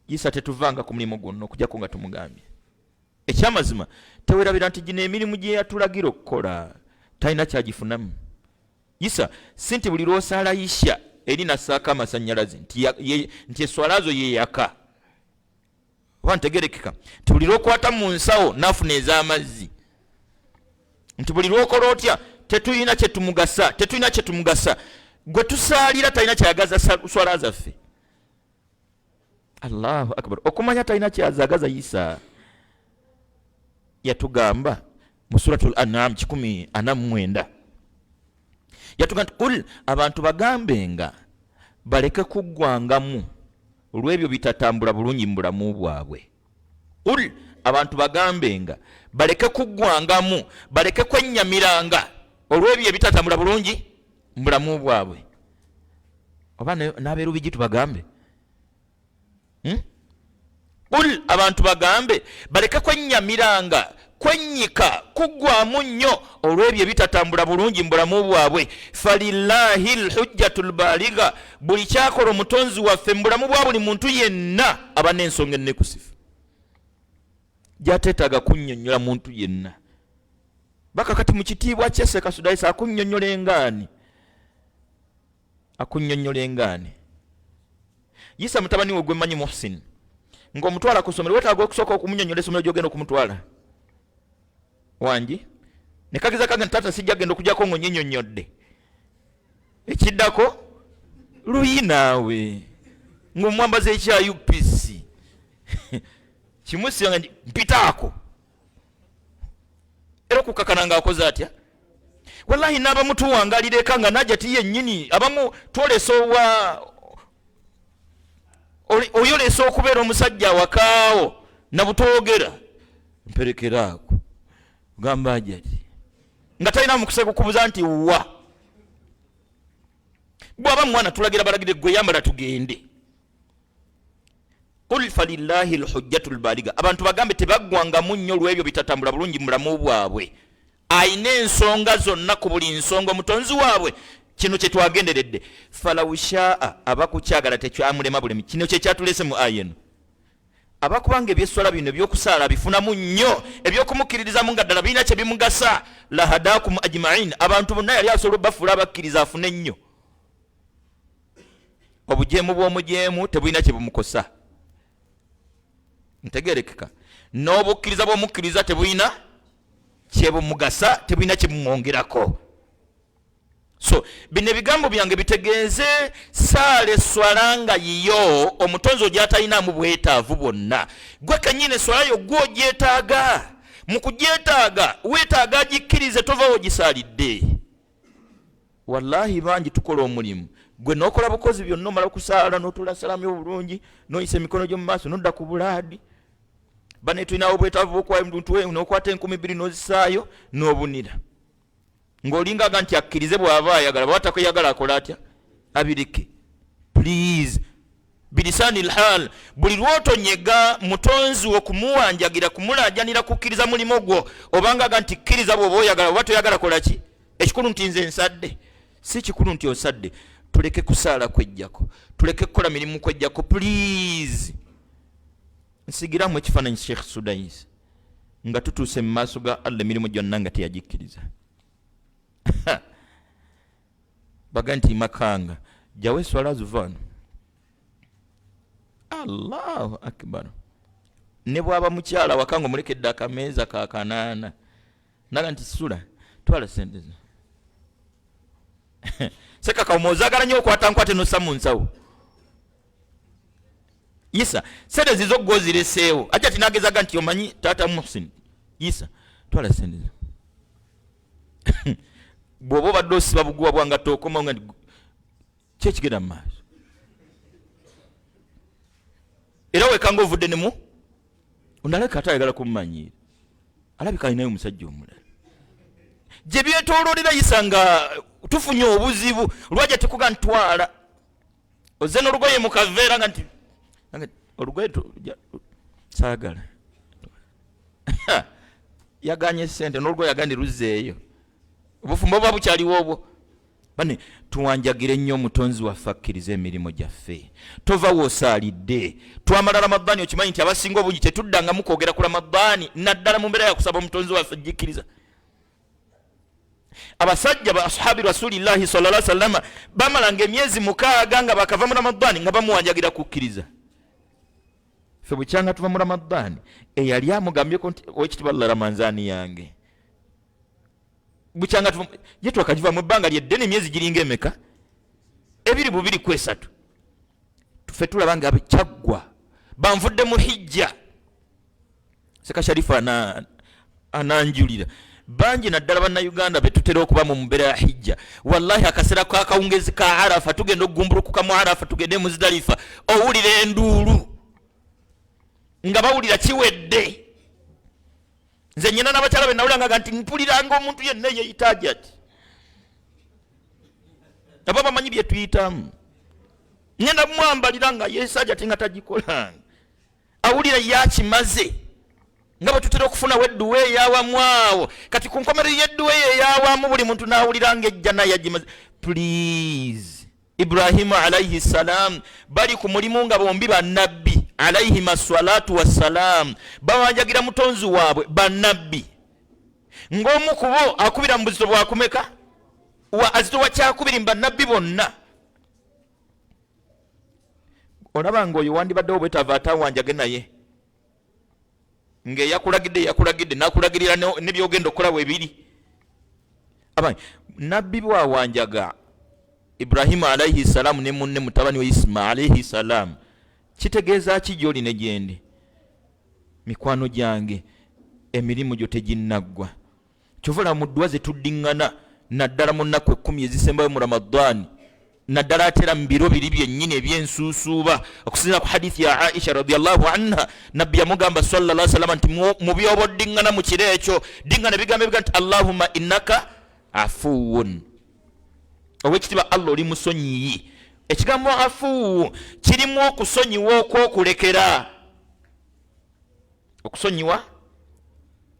Isa tetuvanga ku mulimu gwonna okujjako nga tumugambye. Ekyamazima tewerabira nti gino emirimu gye yatulagira okukola talina kyagifunamu. Isa si nti buli lw'osaalayisha eri nasaako amasannyalaze nti eswalazo yeyaka. Oba ntegerekeka nti buli lw'okwata mu nsawo naafuna ez'amazzi. Nti buli lw'okola otya tetulina kyetumugasa. Gwe tusaalira talina kyayagaza swala zaffe. Allahu akbar. Okumanya talina kyazagaza Isa yatugamba mu suratul An'am 149 yatugamba kul abantu bagambenga baleke kuggwangamu olw'ebyo bitatambula bulungi mu bulamu bwabwe. Ul abantu bagambenga baleke kuggwangamu baleke kwenyamiranga olw'ebyo bitatambula bulungi mu bulamu bwabwe. Oba n'abeerubigi tubagambe Ul abantu bagambe baleke kwenyamiranga kwenyika kuggwamu nnyo olw'ebyo bitatambula bulungi mu bulamu bwabwe. Falillahi lhujjatul baligha. Buli kyakola omutonzi waffe mu bulamu bwa buli muntu yenna aba n'ensonga ennekusifu gyateetaaga kunnyonnyola muntu yenna. Bakakati mu kitiibwa kye Seka Sudaisa akunnyonnyola engaani. Isa mutabani we gwe mmanyi Muhsin ng'omutwala ku ssomero wetaaga okusooka okumunnyonnyola essomero gy'ogenda okumutwala wangi ne kagiza kange tata sijja genda okujjako ng'onyinnyonnyodde ekiddako luyi naawe ng'omwambaza ekya UPC kimusi nga mpitaako era okukakana ng'akoze atya. Wallahi n'abamu tuwangalira eka nga najja ti yennyini abamu twolesa oyolesa okubeera omusajja wakaawo nabutwogera mperekeraako gamba ajati nga talina mukisa kukubuza nti wa bw'aba mwana tulagira balagire gwe yambala tugende. Qul falillahi lhujjatul baligha. Abantu bagambe tebaggwangamu nnyo olw'ebyo bitatambula bulungi mu bulamu bwabwe. Ayina ensonga zonna ku buli nsonga omutonzi waabwe. Kino kye twagenderedde. Falawushaa abakukyagala tekyamulema bulemi. Kino kye kyatulese mu aya eno. Abakubanga ebyeswala bino ebyokusaala bifunamu nnyo ebyokumukkiririzamu nga ddala birina kye bimugasa lahadakum ajmain. Abantu bonna yali asobola bafuula abakkiriza afune nnyo. Obujeemu bw'omujeemu tebulina kye bumukosa. Ntegerekeka. N'obukkiriza bw'omukkiriza tebulina kye bumugasa tebulina kye bumwongerako. So bino ebigambo byange bitegeeze saala eswala nga yiyo omutonzi ogyatalinamu bwetaavu bwonna. Gwe kennyini eswala yo gwe ogyetaaga. Mu kugyetaaga weetaaga agikkirize tova ogisaalidde. Wallahi bangi tukola omulimu. Gwe n'okola bukozi byonna omala okusaala n'otuula salaamu obulungi n'oyisa emikono gyo mu maaso n'odda ku bulaadi. Bane tulinawo bwetaavu bw'okuwa muntu we n'okwata 2,000 n'ozisaayo n'obunira. Ng'olingaga nti akkirize bw'aba ayagala bw'atakweyagala akola atya abireke. Please bilisani lhal buli lw'otonyega mutonzi okumuwanjagira kumulaajanira kukkiriza mulimo gwo obangaga nti kkiriza bw'oba oyagala oba toyagala kola ki. Ekikulu nti nze nsadde si kikulu nti osadde. Tuleke kusaala kwejjako tuleke kukola mirimu kwejjako please. Nsigiramu ekifaananyi Sheikh Sudais nga tutuuse mu maaso ga Allah emirimu gyonna nga teyagikkiriza. Baga nti makanga jawe swala zuvano. Allahu akbar. Ne bwaba mukyala wakanga mulekedde akameeza ka 8 naga nti sula twala sente zo. Seka kaumozagala nnyo okwata nkwate no samu nsawo. Isa sente zizo gozireseewo acha tinagezaga nti omanyi tata Muhsin Isa twala sente zo. Bwoba badde osiba buguwa bwanga tokoma nga kyekigenda mu maaso. Era wekanga ovudde nemu onaleka atayagala kummanyiira alabika alinayo omusajja omulala gye byetooloolera Isa nga tufunye obuzibu lwajja tekuga ntwala ozze n'olugoye mu kaveera nga nti olugoye saagala yaganye sente n'olwo yagandi ruzzeeyo obufumbo bwa bukyaliwo obwo bane tuwanjagire nnyo omutonzi waffe akkiriza emirimu gyaffe tova woosaalidde twamala ramadaani okimanyi nti abasinga obungi tetuddangamu kwogera ku ramadaani naddala mu mbeera yakusaba omutonzi waffe gikkiriza abasajja ba ashabi rasulillahi sallallahu alaihi wasallam bamalanga emyezi 6 nga bakava mu ramadaani nga bamuwanjagira kukkiriza fe bukyanga tuva mu ramadaani eyali amugambyeko nti owekitiibwa Allah ramanzaani yange bukyanga tuva ye twakagiva mu bbanga lyeddene emyezi giringa emeka 2-2 tufe tulaba nga kyaggwa banvudde mu hijja Seka Sharifu ananjulira bangi naddala bannayuganda betutera okuba mu mbeera ya hijja wallahi akaseera kakawungezi ka Arafa tugenda okugumbulukuka mu Arafa tugende Muzdalifa owulira enduulu nga bawulira kiwedde nze nyina n'abakyala be nawulanga nti mpuliranga omuntu yenna yeeyitaagi ati abo bamanyi bye tuyitamu ngenda mwambalira nga yeesaaja ti nga tagikolanga awulira yakimaze nga bwe tutera okufuna wedduwa ey'awamu awo kati ku nkomerero y'edduwa ey'awamu buli muntu n'awuliranga ejja naye yagimaze please Ibrahimu alayhi salam bali ku mulimu nga bombi bannabbi alayhim assalatu wassalam bawanjagira mutonzi waabwe bannabbi ng'omu ku bo akubira mu buzito bwakumeka azitowa kyakubiri mu bannabbi bonna olaba ng'oyo wandibaddewo bwetava atawanjage naye ng'eyakulagidde n'akulagirira n'ebyogenda okukola weebiri abanyi nabbi bwawanjaga Ibrahimu alayhi salam ne munne mutabani wa Isma alayhi salam kitegeeza ki gy'oli ne gyendi mikwano gyange emirimu gyo teginnaggwa kyovula mu ddwa ze tuddiŋŋana naddala mu nnaku 10 ezisembayo mu Ramadaani naddala atera mu biro biri byennyini ebyensuusuuba okusinziira ku hadithi ya Aisha radiyallahu anha nabbi yamugamba sallallahu alaihi wasallam nti mu byoba oddiŋŋana mu kiro ekyo diŋŋana ebigambo ebiga nti Allahumma innaka afuwun owekitiibwa Allah oli musonyiyi ekigambo afu kirimu okusonyiwa okwokulekera okusonyiwa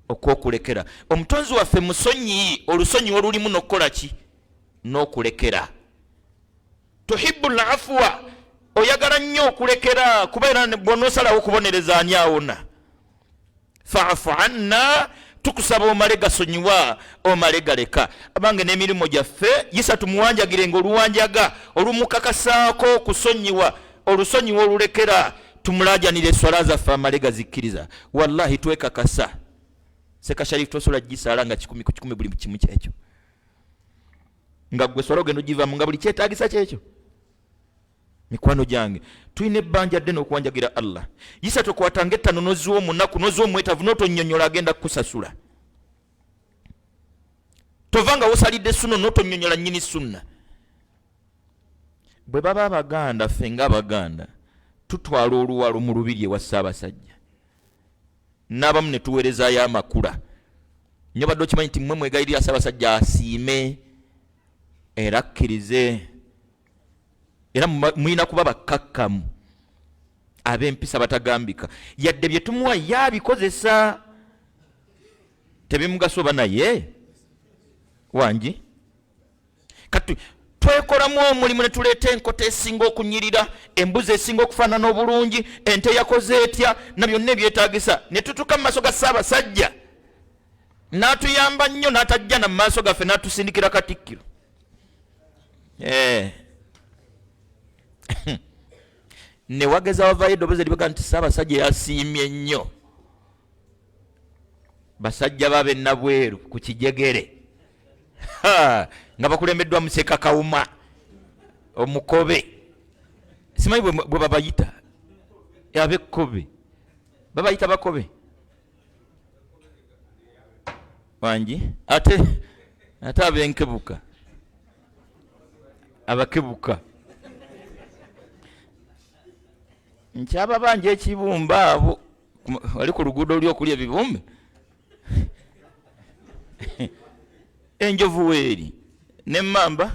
okwokulekera omutonzi waffe musonyiyi olusonyiwa olulimu n'okukola ki n'okulekera tuhibbu al-afwa oyagala nnyo okulekera kubeera bw'onoosalawo okubonereza ani awona fa'fu anna tukusaba omale gasonyiwa omale galeka abange n'emirimu gyaffe yisa tumuwanjagire ng'oluwanjaga olumukakasaako okusonyiwa olusonyiwa olulekera tumulajanire eswala zaffe amale gazikkiriza wallahi twekakasa Seka Sharifu tosobola gisaala nga 10 ku 10 buli kimu kyekyo nga gwe swala ogenda ogivamu nga buli kyetaagisa kyekyo mikwano gyange tulina ebbanja ddene okuwanjagira Allah yisa tokwatanga ettano noziwa omunaku noziwa omwetavu n'otonyonyola agenda kukusasula tovanga wosalidde sunna n'otonyonyola nnyini sunna bwe baba abaganda ffe ng'abaganda tutwala oluwalo mu lubiri ewa Ssaabasajja n'abamu ne tuweerezaayo amakula nnyo badde okimanyi nti mmwe mwegayirira Ssaabasajja asiime era akkirize era mulina kuba bakkakkamu ab'empisa batagambika yadde bye tumuwa yabikozesa tebimugasa oba naye wangi kati twekolamu omulimu ne tuleeta enkota esinga okunyirira embuzi esinga okufaanana obulungi ente yakoze etya na byonna ebyetaagisa ne tutuuka mu maaso ga Ssaabasajja n'atuyamba nnyo n'atajja na mu maaso gaffe n'atusindikira Katikkiro ne wageza wavaayo eddoboozi eribaga nti Ssaabasajja yasiimye nnyo basajja babe nabweru ku kijegere nga bakulembeddwa Museka Kawuma omukobe simanyi bwe babayita abekkobe babayita bakobe wangi ate abenkebuka abakebuka nkyaba banja ekibumba abo wali ku luguudo oli okulya ebibumbe enjovu weeri n'emmamba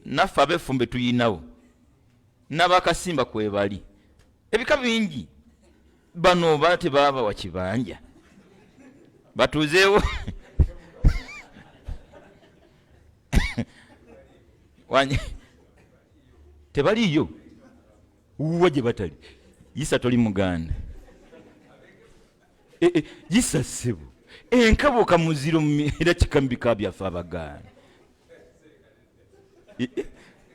naffe ab'effumbe tuyinawo n'abakasimba kwebali ebika bingi bano oba tebaaba wa kibanja batuzeewo wanye tebaliyo uwa gye batali Isa toli muganda Isa ssebo enkabuka muziro era kikambika byafa abaganda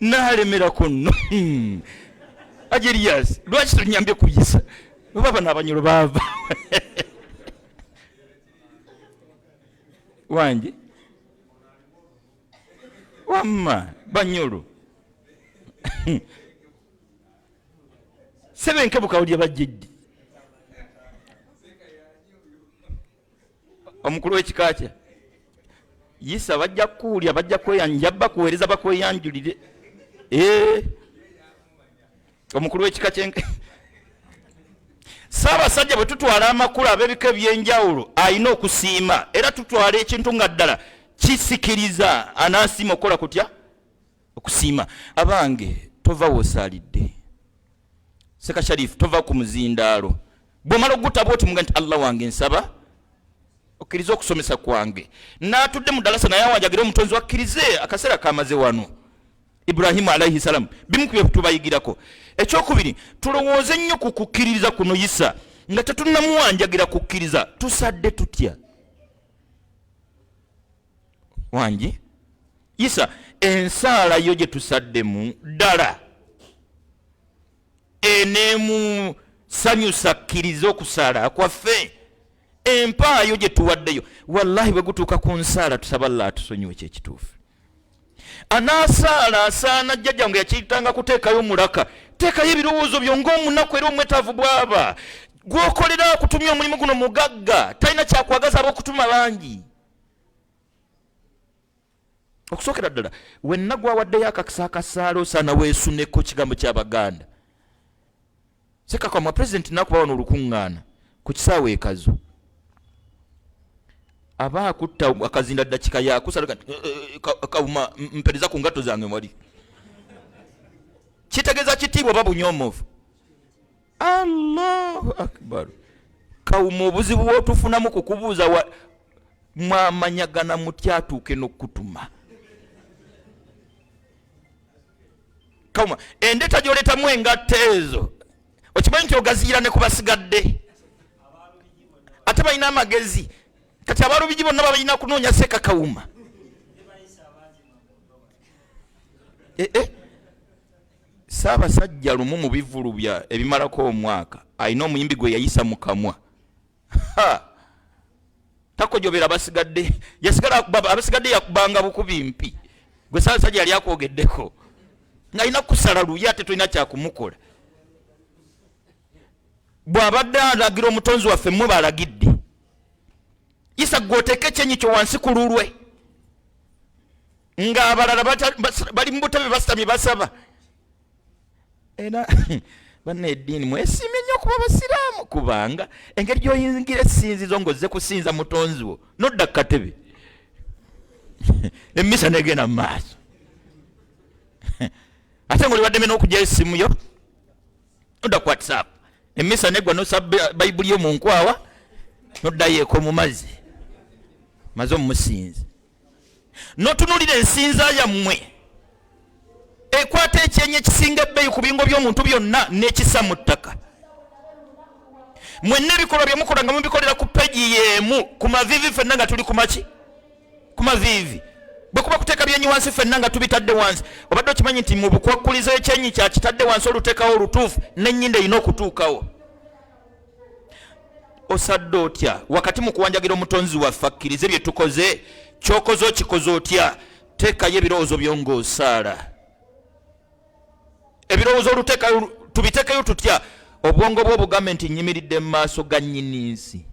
nalemerako nno Ajeriyasi lwaki tunyambye kuyisa baba n'abanyolo baava wanje wamma banyolo sebe enkebuka olya bajjeddi omukulu w'ekika kye Isa bajja kuwulya bajja kweyanja bakuweereza bakweyanjulire omukulu w'ekika kyenke Ssaabasajja bwe tutwala amakulu ab'ebika ebyenjawulo alina okusiima era tutwala ekintu nga ddala kisikiriza anaasiima okukola kutya okusiima abange tova wosaalidde Seka Sharifu tova ku muzindaalo bw'omala okugutaba oti muga nti Allah wange nsaba okkiriza okusomesa kwange n'atudde mu ddalasa naye awanjagira omutonzi wakkirize akaseera kamaze wano Ibrahimu alayhi salamu bimu ku tubayigirako ekyokubiri tulowooze nnyo ku kukkiririza kuno Isa nga tetunnamuwanjagira kukkiriza tusadde tutya wangi Isa ensaala yo gye tusaddemu ddala enemu sanyusa kkiriza okusaala kwaffe empaayo gye tuwaddeyo wallahi bwe gutuuka ku nsaala tusaba Allah atusonyiwe kyekituufu anaasaala asaana jjajja nga yakiyitanga kuteekayo mulaka teekayo ebirowoozo byo ng'omunaku era omwetaavu bw'aba gw'okolera akutumya omulimu guno mugagga talina kyakwagaza ab'okutuma bangi okusookera ddala wenna gwawaddeyo akakisa akasaala osaana weesuneko kigambo ky'Abaganda sekakamwa pulezidenti nakuba wano olukuŋŋaana ku kisaawe ekazo aba akutta akazinda dakika yakusala kawuma mpereza ku ngato zange mwali kitegeeza kitiibwa oba bunyoomovu Allahu akbar kawuma obuzibu bwotufunamu kukubuuza mwamanyagana mutyatuuke n'okutuma kawuma endeta gy'oletamu engatta ezo okimanyi nti ogaziira ne kubasigadde ate balina amagezi kati abalubiji bonna balina kunoonya Seka Kawuma Ssaabasajja lumu mu bivulu bya ebimalako omwaka alina omuyimbi gwe yayisa mu kamwa takojobera abasigadde yasigala abasigadde yakubanga bukubi mpi gwe Ssaabasajja yali akwogeddeko ng'alina kusala luya ate tolina kyakumukola bw'abadde alagira omutonzi waffe mmwe balagidde Isa gwoteeke ekyenyi kyo wansi ku lulwe ng'abalala bali mu butebe basitamye basaba era banna eddiini mwesiimye nnyo okuba Abasiraamu kubanga engeri gy'oyingira essinzizo ng'ozze kusinza mutonzi wo nodda ku katebe emmisa negenda mu maaso ate ng'oli baddeme n'okugya essimu yo nodda ku WhatsApp emmisa negwa nosaba bayibuli yo mu nkwawa noddayo eko mu mazzi maze omusinzi notunulira ensinza yammwe ekwata ekyenyi ekisinga ebbeeyi ku bingo by'omuntu byonna n'ekisa mu ttaka mwenna ebikolwa bye mukola nga mubikolera ku peji y'emu ku maviivi ffenna nga tuli ku maki ku maviivi bwe kuba kuteeka byenyi wansi ffenna nga tubitadde wansi obadde okimanyi nti mu bukwakkulizo ekyenyi kyakitadde wansi oluteekawo olutuufu n'ennyinda erina okutuukawo osadde otya wakati mu kuwanjagira omutonzi waffe akkirize bye tukoze kyokoze okikoze otya teekayo ebirowoozo byo ng'osaala ebirowoozo oluteekayo tubiteekayo tutya obwongo bwo obugambe nti nyimiridde mu maaso ga nnyini nsi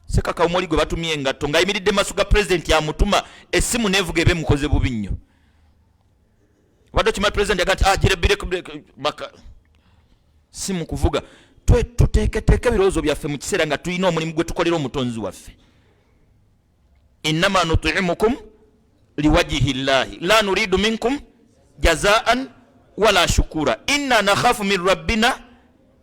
Seka Kawuma gwe batumye engatto ng'ayimiridde mu maaso ga pulezidenti amutuma essimu neevuga ebe mukoze bubi nnyo wadde okimanyi pulezidenti yagaa nti girebireke maka si mu kuvuga tuteeketeeke ebirowoozo byaffe mu kiseera nga tulina omulimu gwe tukolera omutonzi waffe innama nutimukum liwajihi llahi la nuridu minkum jazaan wala shukura inna nakhafu min rabbina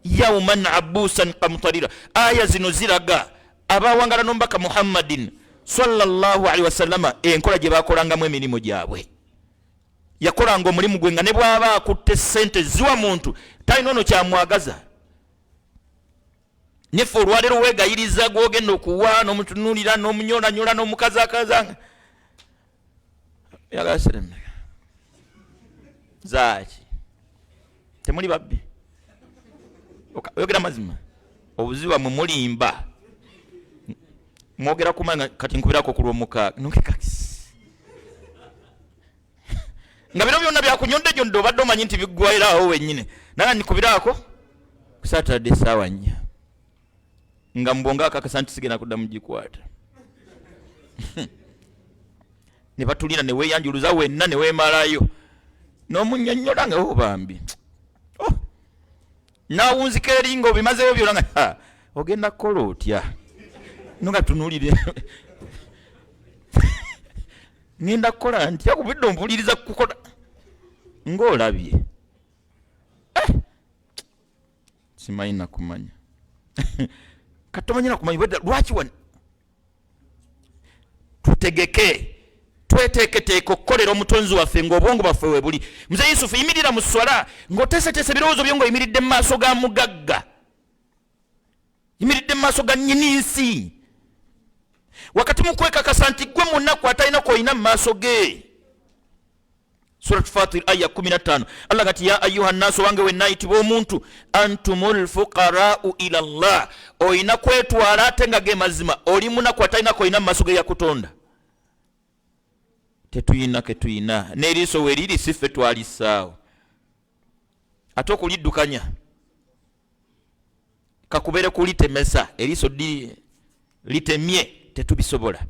yawman abusan qamtarira aya zino ziraga abawangala n'omubaka Muhammadin sallallahu alaihi wasallama enkola gye bakolangamu emirimu gyabwe. Yakolanga omulimu gwe nga ne bw'aba akutte ssente ziwa muntu talina ono kyamwagaza. Nefe olwaleero weegayiriza gw'ogenda okuwa n'omutunuulira n'omunyoolanyola n'omukazakazanga yagasereme zaaki temuli babbi oyogera mazima obuzibu bwamwe mulimba mwogera kumanga kati nkubirako ku lw'omukaaga nokekakisi nga bino byonna byakunyonde gyonde obadde omanyi nti biggwairawo wennyine naye nikubirako ku Saturday essaawa 4 nga mbonga akakasa nti sigenda kuddamu gikwata ne batulira ne weeyanjuluza wenna ne weemalayo n'omunnyonnyola nga obambi naawunzika eringa obimazeyo byonna nga ogenda kukola otya nonga tunuulire ngenda kukola ntya kubidde ompuliriza kukola ng'olabye simanyi nakumanya katomanyira kumanya lwaki wano tutegeke tweteeketeeka okukolera omutonzi waffe ng'obwongo bwaffe we buli. Mzee Yusufu yimirira mu swala ng'oteeseteese ebirowoozo byo ng'oyimiridde mu maaso ga mugagga, yimiridde mu maaso ga nnyini nsi, wakati mu kwekakasa nti gwe munaku atalina kw'olina mu maaso ge. Surat Fatir aya 15 Allah gati ya ayuha nnasu wange wenna ayitibwa omuntu antumul fuqarau ila Allah, olina kwetwala ate nga ge mazima oli munaku atalina kw'olina mu maaso ge yakutonda. Tetuyina ke tuyina n'eriiso we liri siffe twalisaawo ate okuliddukanya kakubere kulitemesa eriiso litemye tetubisobola.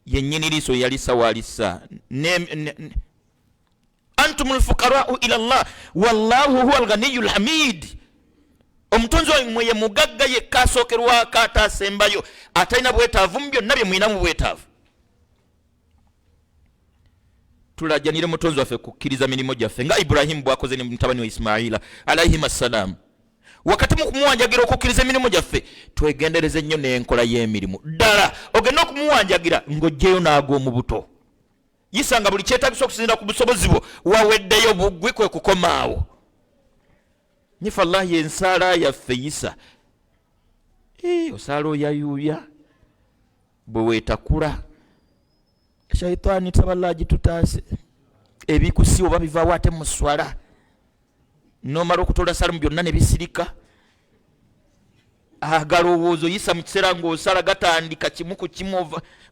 Yennyini liiso yalisa walisa antumul fuqarau ila Allah wallahu huwa alghaniyul hamid. Omutonzi wammwe ye mugagga yekka asookerwako ataasembayo atalina bwetaavu mu byonna bye mwinamu bwetaavu. Tulajanire mutonzi waffe kukkiriza mirimu gyaffe nga Ibrahim bwakoze ne mutabani wa Ismaila alayhim assalam. Wakati mu kumuwanjagira okukkiriza emirimu gyaffe twegendereze nnyo n'enkola y'emirimu ddala. Ogenda okumuwanjagira ng'ojjeyo n'agwa mu buto, yisanga buli kyetagisa okusinzira ku busobozi bwo waweddeyo buggwi kwe kukomaawo. Nyifa Allah yensaala yaffe yisa osaala oyayuuya bwe weetakula shaitani tabalaji tutaase ebikusi oba bivaawo ate mu swala nomala okutola salamu byonna ne bisirika. Agalowoozo yisa mu kiseera ng'osala gatandika kimu ku kimu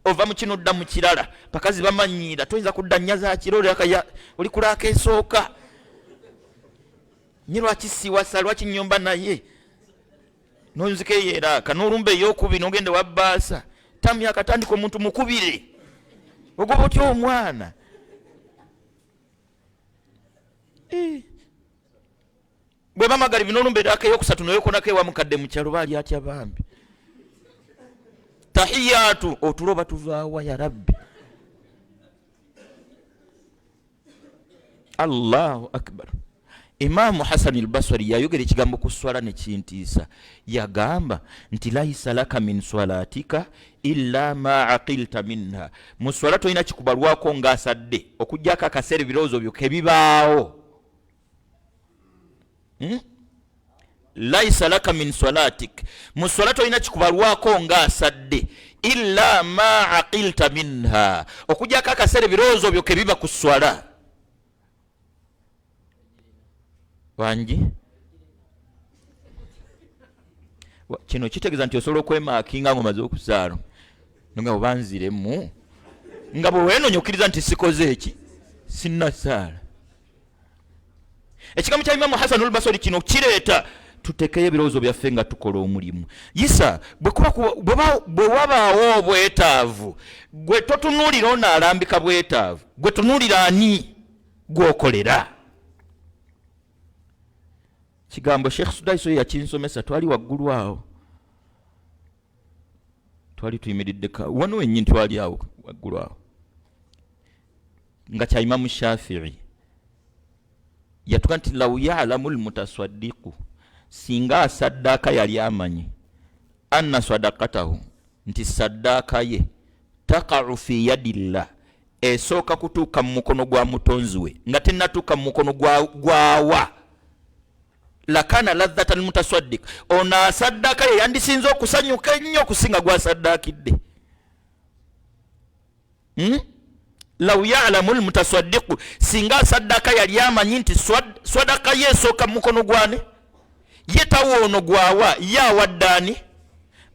ova mu kino odda mu kirala bakazi bamanyiira toyinza kudda nnyaza kiro oli kulaaka esooka nyi lwaki siwasa lwaki nnyomba naye nonzika eyeeraaka n'olumba ey'okubiri n'ogende wabbaasa tamu yakatandika omuntu mukubire ogoba otya omwana bwe bamagala bino olumba eraaka ey'okusatu noyokonako ewa mukadde mu kyalo baali atya bambi tahiyatu otuloba tuvaawa ya rabbi. Allahu akbar. Imamu Hasan al-Basri yayogera ekigambo ku swala ne kintiisa. Yagamba nti laisa laka min swalatika illa ma aqilta minha. Mu swala tolina kikubalwako ng'asadde okuggyako akaseera ebirowoozo byo kebibaawo. Laisa laka min swalatik, mu swala tolina kikubalwako ng'asadde illa ma aqilta minha, okuggyako akaseera ebirowoozo byo kebiba ku swala. Wangi kino kitegeeza nti osobola okwemaakinga ng'omaze okusaala nga obanziremu nga bwe weenoonya okkiriza nti sikoze eki sinnasaala. Ekigambo kya Imamu Hasan al-Basri kino kireeta tutekeyo ebirowoozo byaffe nga tukola omulimu. Yisa bwe wabaawo obwetaavu gwe totunuulira ono alambika bwetaavu, gwe tunuulira ani gw'okolera. Kigambo Sheikh Sudaiso yakinsomesa twali waggulu awo, twali tuyimiridde wano wennyini twali awo waggulu awo nga kya Imamu Shafi'i yatuga nti law ya'lamu al-mutaswaddiqu, singa asaddaaka yali amanyi anna sadaqatahu nti saddaaka ye taqa'u fi yadillah esooka kutuuka mu mukono gwa mutonzi we nga tennatuuka mu mukono gwawa lakana ladhata almutasaddiq ono asaddaaka ye yandisinza okusanyuka ennyo okusinga gwasaddaakidde. law ya'lamu almutasaddiqu singa asaddaaka yali amanyi nti swadaka ye esooka mu mukono gwane ye tawoono gwawa ye awaddaani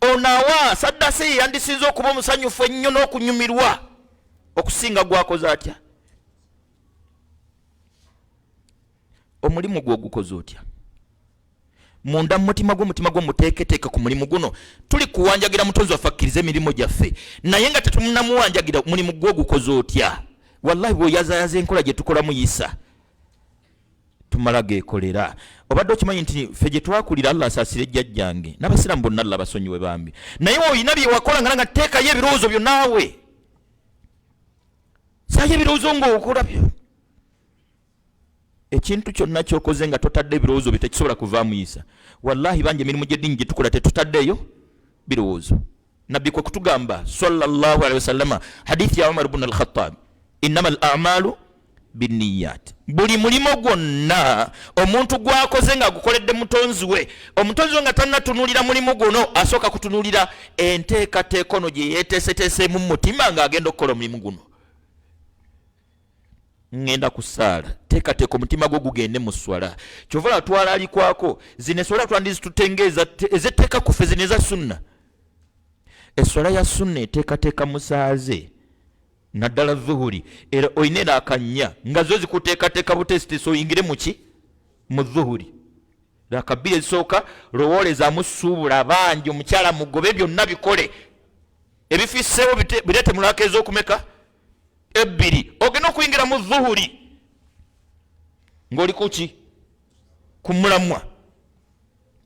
ono awa saddaaka ye yandisinza okuba omusanyufu ennyo n'okunyumirwa okusinga gwakoze atya. Omulimu gwo gukoze otya munda mutima gwo muteeketeeke ku mulimu guno. Tuli kuwanjagira mutonzi waffe akkirize emirimu gyaffe naye nga tetumunamuwanjagira mulimu gwo gukoze otya. Wallahi bw'oyazayaza enkola gye tukola muyisa tumala geekolera. Obadde okimanyi nti ffe gye twakulira Allah asaasire jjajjange n'abasiraamu bonna Allah basonyiwe bambi naye oyina bye wakola nga teekayo ebirowoozo byo naawe saayo ebirowoozo ng'okola byo. Ekintu kyonna kyokoze nga totadde ebirowoozo byo tekisobola kuvaamu yisa. Wallahi bangi emirimu gy'eddiini gye tukola tetutaddeeyo birowoozo. Nabbi kwe kutugamba sallallahu alaihi wasallama hadithi ya Umar ibn al-Khattab innama al-a'malu binniyat. Buli mulimo gwonna omuntu gwakoze nga gukoledde mutonzi we omutonzi we nga tannatunulira mulimu guno asooka kutunulira enteekateeka ono gye yeeteeseteeseemu mu mutima ng'agenda okukola omulimu guno. Ngenda kusaala teekateeka omutima gwo gugende mu swala kyova latwala alikwako zino eswala twandizitutengeeza ezetteeka kufe zino eza sunna. Eswala ya sunna eteekateeka musaaze naddala dhuhuri era oyina era akanya nga zo zikuteekateeka butesitesi oyingire muki mu dhuhuri lakabbiri ezisooka lowoolezaamu suubula bangi omukyala mugobe byonna bikole ebifisseewo bireete mulaka ez'okumeka ebbiri ogenda okuyingira mu dhuhuri ng'oli kuki ku mulamwa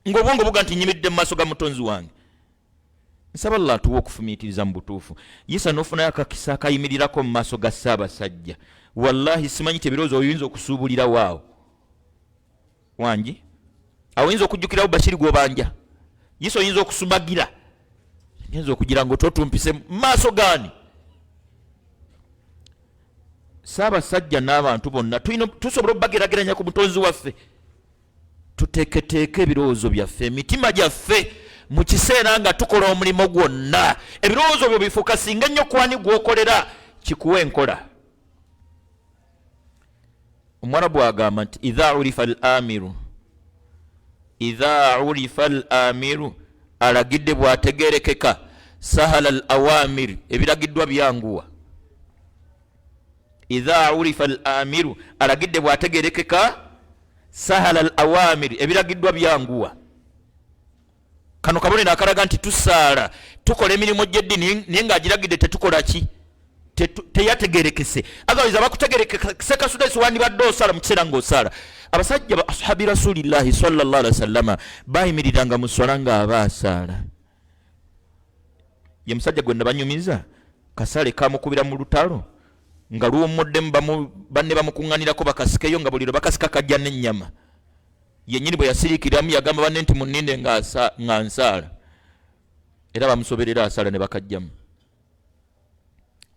ng'obwongo buga nti nyimiridde mu maaso ga mutonzi wange. Nsaba Allah atuwe okufumiitiriza mu butuufu. Yisa n'ofunayo akakisa akayimirirako mu maaso ga Ssaabasajja. Wallahi simanyi tebirowoozo oyinza okusuubulira waawo wangi awinza okujjukirawo Bashiri gw'obanja Yisa oyinza okusumagira oyinza okugira ng'ototumpise mu maaso gaani. Ssaabasajja n'abantu bonna tusobola okubageraageranya ku mutonzi waffe. Tuteeketeeke ebirowoozo byaffe emitima gyaffe mu kiseera nga tukola omulimu gwonna. Ebirowoozo byo bifuuka singa nnyo kwani gw'okolera kikuwa enkola. Omwarabu agamba nti idha urifa al-amiru alagidde bw'ategeerekeka sahala al-awamir ebiragiddwa byanguwa. Idha urifa al-amiru alagidde bw'ategeerekeka sahala al-awamir ebiragiddwa byanguwa. Kano kabonero akalaga nti tusaala tukola emirimu gy'eddiini naye ng'agiragidde tetukola ki teyategeerekese. Otherwise abakutegeerekese kasudesi wandibadde osaala mu kiseera ng'osaala. Abasajja ba ashabi rasulillahi sallallahu alaihi wasallama bayimiriranga mu swala ng'aba asaala. Ye musajja gwe nabanyumiza kasale kamukubira mu lutalo nga luwummuddemu banne bamukuŋŋanirako bakasikeyo nga buli lwe bakasika kajja n'ennyama. Yennyini bwe yasiriikiramu yagamba banne nti munninde nga nsaala era bamusoberera asaala ne bakajjamu.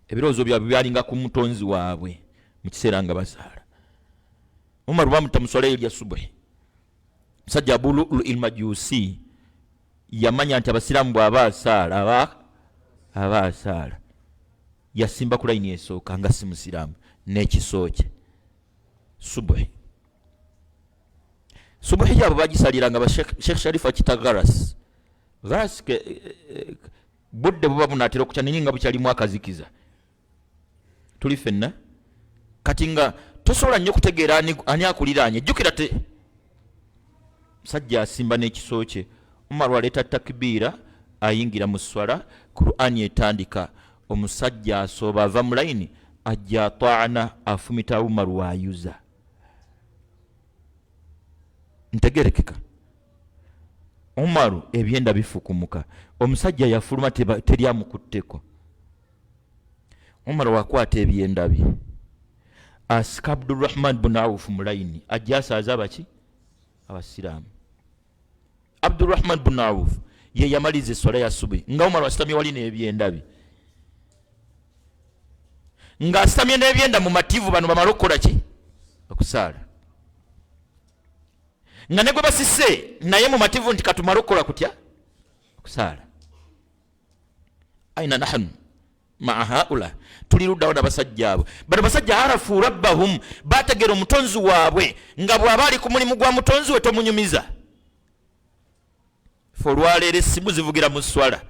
Ebirowoozo byabwe byalinga ku mutonzi waabwe mu kiseera nga basaala. Umar bamuta mu swala ya subuhi. Musajja Abu Lu'lu' al-Majusi yamanya nti abasiraamu bw'aba asaala yasimba ku layini esooka nga si musiraamu n'ekisooke subuhi. Subuhi yabo bagisaliranga ba Sheikh Sharif akita garas ke budde buba bunaatera okukya ninga bukyalimu akazikiza. Tuli fenna kati nga tosobola nnyo kutegeera ani akuliraanye. Jjukira te musajja asimba n'ekisooke. Umar waleeta takbiira ayingira mu swala Qur'ani etandika omusajja asooba ava mu layini ajja ataana afumita Umar waayuza. Ntegerekeka Umaru ebyenda bifukumuka omusajja yafuluma teryamukutteko. Umaru wakwata ebyenda bye asika Abdurrahman bin Auf mu layini ajja asaaza abaki abasiraamu. Abdurrahman bin Auf ye yamaliza eswala ya subuhi nga Umar asitamye wali n'ebyendabi nga asitamye n'ebyenda mu mativu bano bamala okukola ki okusaala nga ne gwe basise naye mu mativu nti katumala okukola kutya okusaala. Aina nahnu maa haula, tuli luddawo n'abasajja abo. Bano basajja arafu rabbahum, bategera omutonzi waabwe nga bw'aba ali ku mulimu gwa mutonzi we tomunyumiza. Fe olwaleero essimu zivugira mu swala,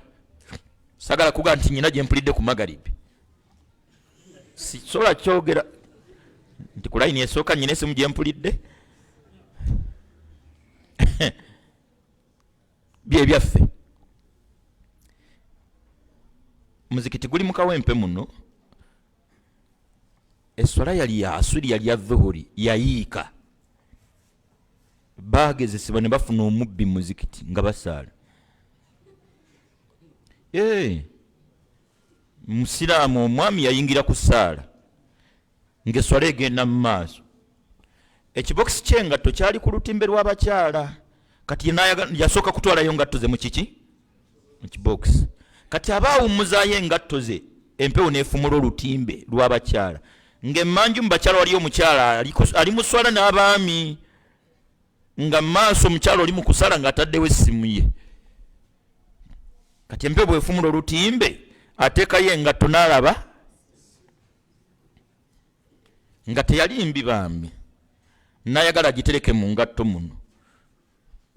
sagala kuga nti nyina gye mpulidde ku magalibi, sisobola kyogera nti ku layini esooka nyina essimu gye mpulidde. bye byaffe. Muzikiti guli mukawempe muno, eswala yali ya asuri yali ya dhuhuri yayiika, bagezesebwa ne bafuna omubbi muzikiti nga basaala. Musiraamu omwami yayingira ku ssaala ng'eswala egenda mu maaso, ekibokisi ky'engatto kyali ku lutimbe lw'abakyala, kati yasooka kutwalayo ngatto ze mu kiki mu kibokisi. Kati abaawummuzaayo engatto ze, empewo n'efumula olutimbe lw'abakyala, ng'emmanju mu bakyala waliyo omukyala ali mu swala n'abaami, nga maaso omukyala oli mu kusala ng'ataddewo essimu ye. Kati empewo bw'efumula olutimbe ateekayo engatto n'alaba nga teyali mbibambi, n'ayagala agitereke mu ngatto muno,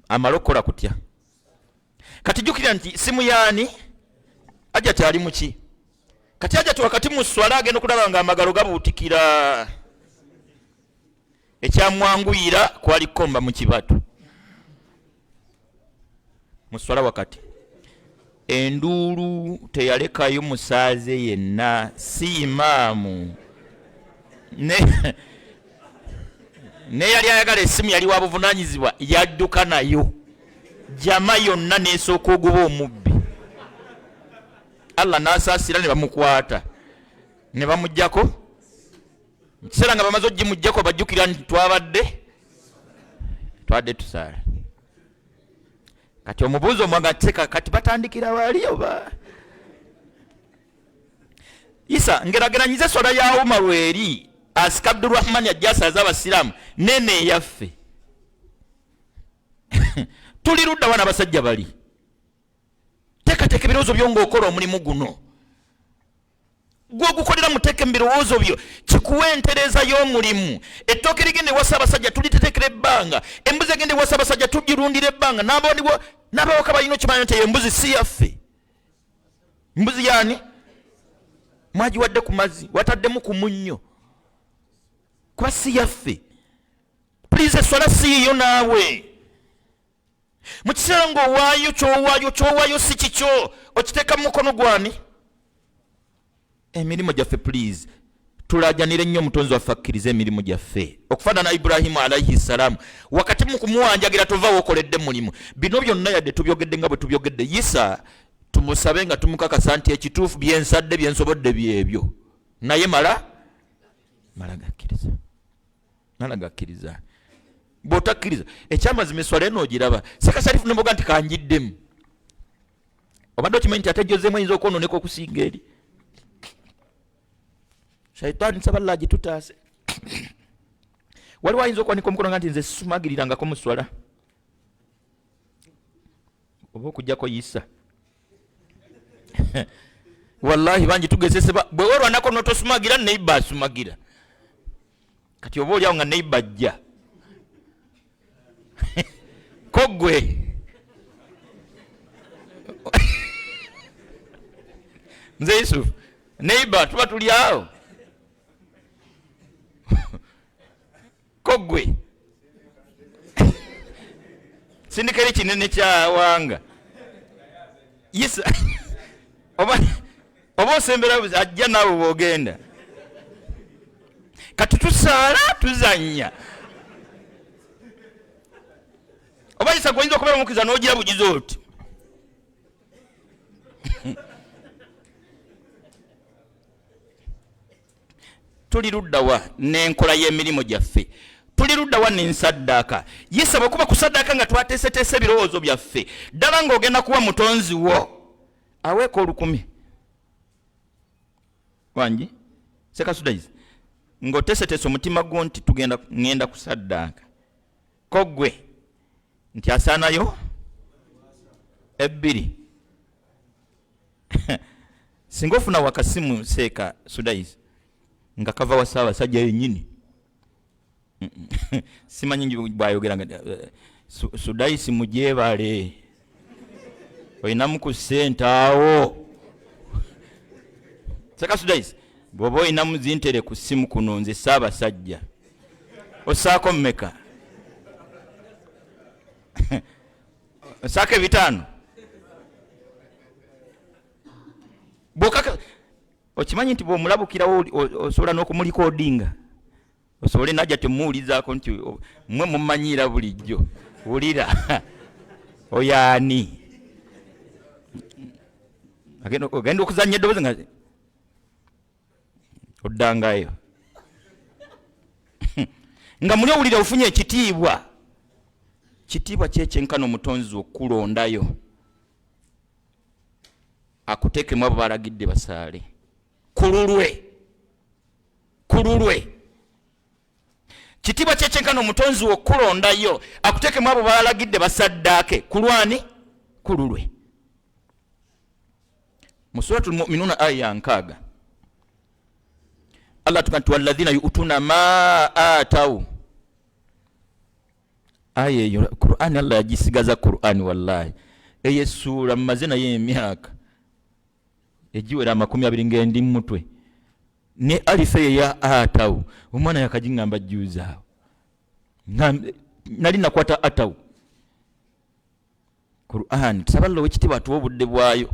amala okukola kutya. Kati jjukira nti simu yaani ajja kyali muki, kati ajja wakati mu swala agenda okulaba nga amagalo gabuutikira. Ekyamwanguyira kwali komba mu kibatu mu swala wakati. Enduulu teyalekayo musaaze yenna, si imaamu ne yali ayagala essimu yali wa buvunaanyizibwa, yadduka nayo jama yonna n'esooka oguba omubbi. Allah n'asaasira ne bamukwata ne bamuggyako. Mu kiseera nga bamaze ogimuggyako bajjukira nti twabadde tusaala. Kati omubuuzo omwaga kati batandikira wali oba Isa ngerageranyiza eswala ya Umaru eri asika Abdurrahman yajja asaza abasiraamu nene yaffe. Tuli ludda wana abasajja bali teekateeka ebirowoozo byo ng'okola omulimu guno, gwe ogukolera muteeke mu birowoozo byo, kikuwa entereeza y'omulimu. Ettooke ligenda ewasa abasajja tulitetekera ebbanga, embuzi egenda ewasa abasajja tugirundira ebbanga. N'abawaka balina okimanyi nti embuzi si yaffe. Mbuzi yaani mwagiwadde ku mazzi, wataddemu ku munnyo, kuba si yaffe. Pulize eswala si yiyo naawe. Mu kiseera ng'owaayo kyowaayo si kikyo, okiteeka mu mukono gwani. Emirimu gyaffe please tulajanire nnyo omutonzi waffe akkiriza emirimu gyaffe, okufaanana Ibrahimu alayhi salaamu wakati mu kumuwanjagira tovaawo okoledde mulimu. Bino byonna yadde tubyogedde nga bwe tubyogedde, Isa tumusabe nga tumukakasa nti ekituufu byensadde byensobodde byebyo, naye mala gakkiriza. Bw'otakkiriza ekyamazima eswala eno ogiraba sekasalifu nemboga nti kanjiddemu, obadde okimanyi nti ate gyozzeemu eyinza okwonooneka okusinga eri. Shaitani nsaba agitutaase. Waliwo ayinza okwanika omukono nga nti nze sisumagirirangako mu swala, oba okugjako Isa. Wallahi bangi tugezesebwa, bwe weerwanako n'otosumagira neiba asumagira. Kati oba oliawo nga neiba ajja kogwe nze Yusufu neiba tuba tuli awo kogwe sindikeri kinene kyawanga Isa oba osembera ajja naawe bwogenda. Kati tusaala tuzanya oba Isa goyinza okubeera omukiza n'ogira bugize oti. Tuli luddawa n'enkola y'emirimu gyaffe. tuli ludda wa n'ensaddaaka yesaba okuba kusaddaaka nga twateeseteese ebirowoozo byaffe ddala ng'ogenda kuba mutonzi wo aweeka 10,000 wangi sekasudayizi ng'oteeseteese omutima gwo nti ngenda kusaddaaka koggwe nti asaanayo 2 singa ofuna wakasimu seeka sudayizi nga kava wa Ssaabasajja yennyini simanyi bwayogera nga Sudayisi mujeebale oyinamu ku ssente awo seka Sudayisi bw'oba oyinamu zintere ku ssimu kuno nze Ssaabasajja osaako mmeka osaako 5 bwokaka okimanyi nti bw'omulabukirawo osobola n'okumulikoodinga osobole najja temuwulizaako nti mmwe mumanyiira bulijjo wulira oyaani ogenda okuzannya eddoboozi nga oddangayo nga muli owulira ofunye ekitiibwa kyekyenkana omutonzi okulondayo akuteekemu abo balagidde basaale kululwe kitiibwa kyekyenkana omutonzi okulondayo akuteekemu abo balagidde basaddaake kulwani kululwe mu suratul mu'minuuna aya 6 Allah tukanti walladhina yu'tuna ma ataw aya eyo Qur'an Allah yagisigaza Qur'an wallahi eyo sura mazina y'emyaka ejiwera 20 ngendi mutwe ne alife ya ataw omwana yakajingamba juza nali nakwata ataw Qur'an saballo wekitiba tuwobudde bwayo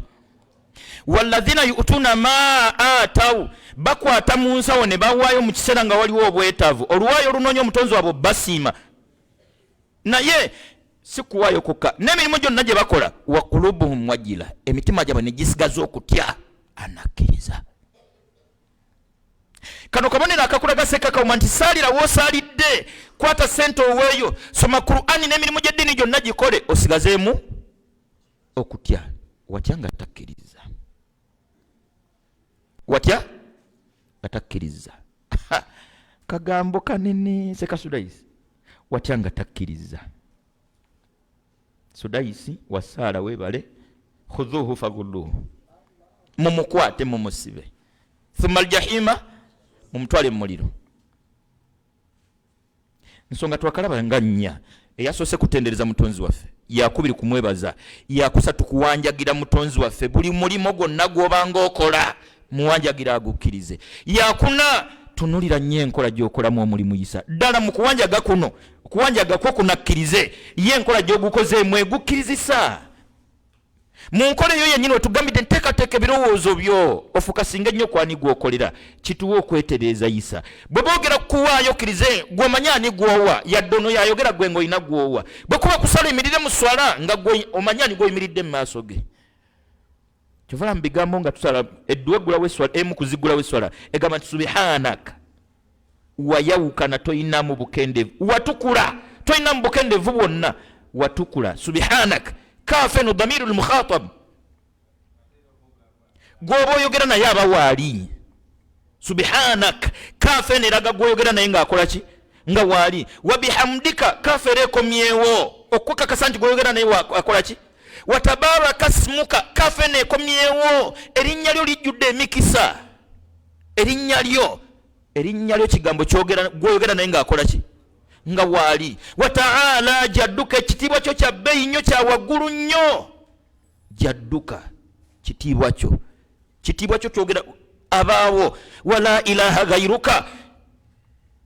walladhina yu'tuna ma ataw bakwata mu nsawo ne bawaayo mu kiseera nga waliwo obwetaavu oluwaayo olunoonya omutonzi wabo basima naye si kuwaayo kokka n'emirimu gyonna gye bakola wa qulubuhum wajila emitima gyabwe ne gisigaza okutya anakkiriza kano kabonero akakulaga sekakawuma nti saalira w'osaalidde kwata ssente oweeyo soma Qur'ani n'emirimu gy'eddiini gyonna gikole osigazeemu okutya watya nga takkiriza watya nga takkiriza kagambo kanene seka Sudayisi watya nga takkiriza Sudayisi wasaala webale khudhuhu fagulluhu mumukwate mumusibe thumma aljahima mumutwale mu muliro nsonga twakalaba nga nnya eyasoose kutendereza mutonzi waffe yakubiri kumwebaza yakusatu kuwanjagira mutonzi waffe buli mulimo gwonna gw'obanga okola muwanjagira agukkirize yakuna tunulira nnyo enkola gy'okolamu omulimu Isa ddala mu kuwanjaga kuno okuwanjaga kwo kunakkirize ye enkola gy'ogukozeemu egukkirizisa mu nkola eyo yennyini wetugambidde nteekateeka ebirowoozo byo ofuuka singa ennyo kwani gwokolera kituwa okwetereeza Isa bwe boogera kukuwaayo okkirize gw'omanyi ani gw'owa yadde ono yayogera gwe ng'olina gw'owa bwe kuba kusala emirire mu swala nga omanyi ani gw'oyimiridde mu maaso ge kyovala mu bigambo nga tusala edduwa eggulawo eswala emu kuzigulawo eswala egamba nti subhanaka wayawukana toyinamu bukendevu watukula toyinamu bukendevu bwonna watukula subhanaka kafenu dhamiru lmukhatab gwoba oyogera naye aba waali subhanak kafenu eraga gwoyogera naye ng'akola ki nga waali wabihamdika kafere ekomyewo okukakasa nti gwoyogera naye akola ki watabaraka smuka kafenu ekomyewo erinnya lyo lijjudde emikisa erinnya lyo kigambo gwoyogera naye ng'akola ki nga waali wataala jadduka ekitiibwa kyo kya bbeeyi nnyo kya waggulu nnyo jadduka kitiibwa kyo kyogera abaawo wala ilaha gairuka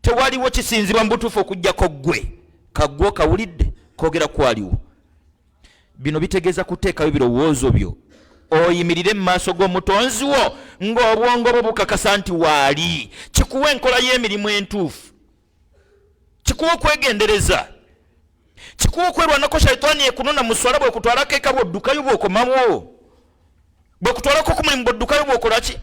tewaliwo kisinzibwa mu butuufu okuggyako ggwe kaggwo kawulidde koogera kwaliwo bino bitegeeza kuteekayo birowoozo byo oyimirire mu maaso g'omutonzi wo ng'obwongo bwo bukakasa nti waali kikuwa enkola y'emirimu entuufu kikuwa okwegendereza kikuwa okwerwanako shaitaani ekunona mu swala bwekutwalako eka bwoddukayo bwokomawo bwekutwalako ku mulimu bwoddukayo bwokola ki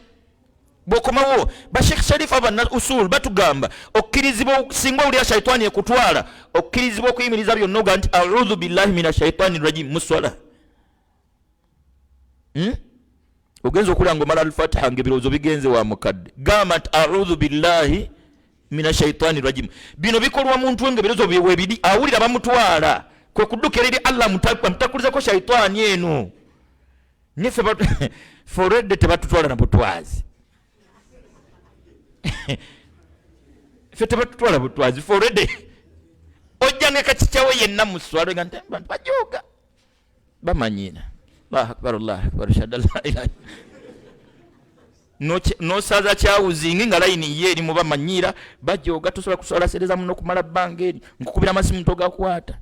bwokomawo ba Sheikh Sharif abana usul batugamba okkirizibwa singa uli shaitani ekutwala okkirizibwa okuyimiriza byonna oga nti a'udhu billahi minash shaitani rajim muswala ogenza okulanga mala al-fatiha ngebirozo bigenze wa mukadde gamba nti a'udhu billahi minash shaitani rajim bino bikolwa muntu ngebirozo bwebidi awulira bamutwala kwe kuddukira eri Allah mutakulizako shaitani eno nefe forede tebatutwala na butwazi fete batutwala butwazi forede ojjange kakichawe yenna muswalo nga ntemba bajoga bamanyina Allahu akbar Allahu akbar shada la ilaha no saza kyawuzingi nga line ye eri mubamanyira bajoga tusobola kuswala sereza muno kumala bangeri nkukubira amasimu toga kwata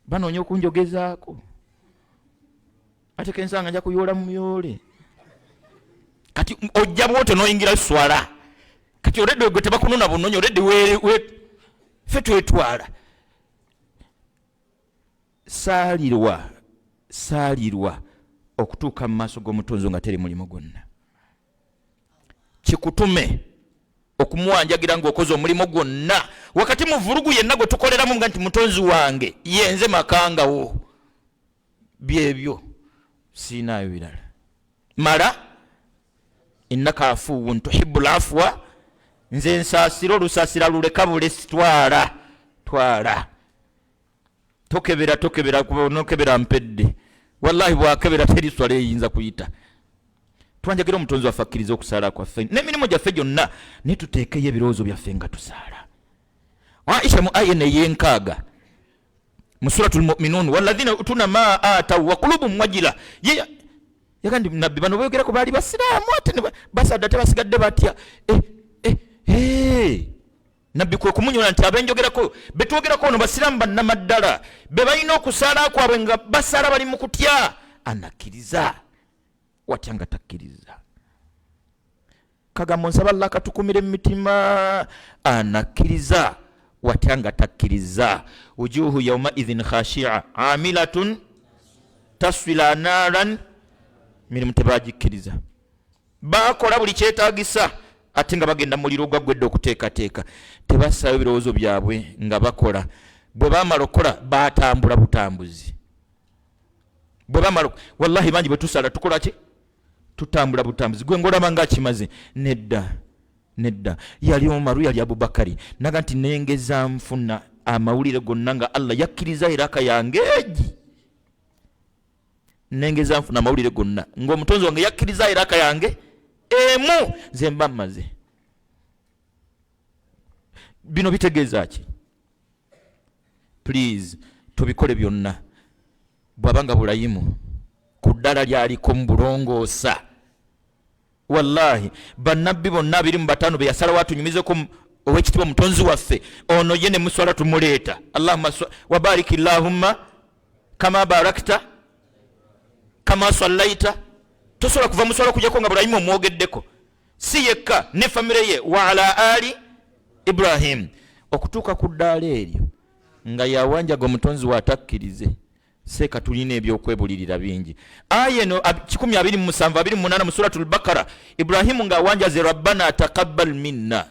banonyo kunjogezaako ate kensanga nja kuyola muyole kati ojja bwote noyingira swala kati oredde gwe tebakunona bunonyo oredde we fetu etwala salirwa okutuuka mu maaso g'omutonzi nga teri mulimo gwonna kikutume okumuwanjagira ng'okoze omulimu gwonna wakati mu vurugu yenna gwe tukoleramu nga nti mutonzi wange yenze makangawo byebyo siinayo birala mala innaka afuwun tuhibbul afwa nze nsaasira olusaasira luleka bulesi twala tokebera nokebera mpedde wallahi bwakebera teri swala eyinza kuyita twanjagira omutonzi waffe akkiriza okusaala kwaffe n'emirimu gyaffe gyonna naye tuteekeyo ebirowoozo byaffe nga tusaala Aisha mu aya n'ey'enkaaga mu suratul mu'minun walladhina utuna ma ataw wa qulubuhum wajila yagandi nabbi bano boyogerako baali basiraamu ate basadde tebasigadde batya nabbi kwe kumunyola nti abenjogerako betwogerako ono basiraamu bannamaddala be balina okusaala kwabwe nga basaala bali mu kutya anakkiriza watya nga takkiriza kagambo nsaba Allah katukumire emitima anakkiriza watya nga takkiriza wujuhu yawma idhin khashi'a amilatun taswila naran mirimu tebagikkiriza bakola buli kyetaagisa ate nga bagenda muliro gwagwedde okuteekateeka tebassayo birowoozo byabwe nga bakola bwe bamala okukola batambula butambuzi bwe bamala wallahi bangi bwe tusala tukola ki tutambula butambuzi gwe ngolaba nga kimaze nedda yali Omaru yali Abubakari naga nti nengeza nfuna amawulire gonna nga Allah yakkiriza iraka yange egi nengeza nfuna amawulire gonna ng'omutonzi wange yakkiriza iraka yange emu nze mba mmaze bino bitegeeza ki please tubikole byonna bwabanga bulayimu ku ddala lyaliko mu bulongoosa wallahi bannabbi bonna 25 be yasalawo atunyumizeko ow'ekitiibwa mutonzi waffe ono ye ne muswala tumuleeta allahumma wa barik allahumma kama barakta kama sallaita tosobola kuva muswala kujjako nga bulayimu omwogeddeko si yekka ne famire ye wa ala ali Ibrahim okutuuka ku ddaala eryo nga yawanjaga omutonzi watakkirize seeka tulina ebyokwebulirira bingi aya eno 127 mu suratul Bakara Ibrahimu ng'awanjaze rabbana taqabbal minna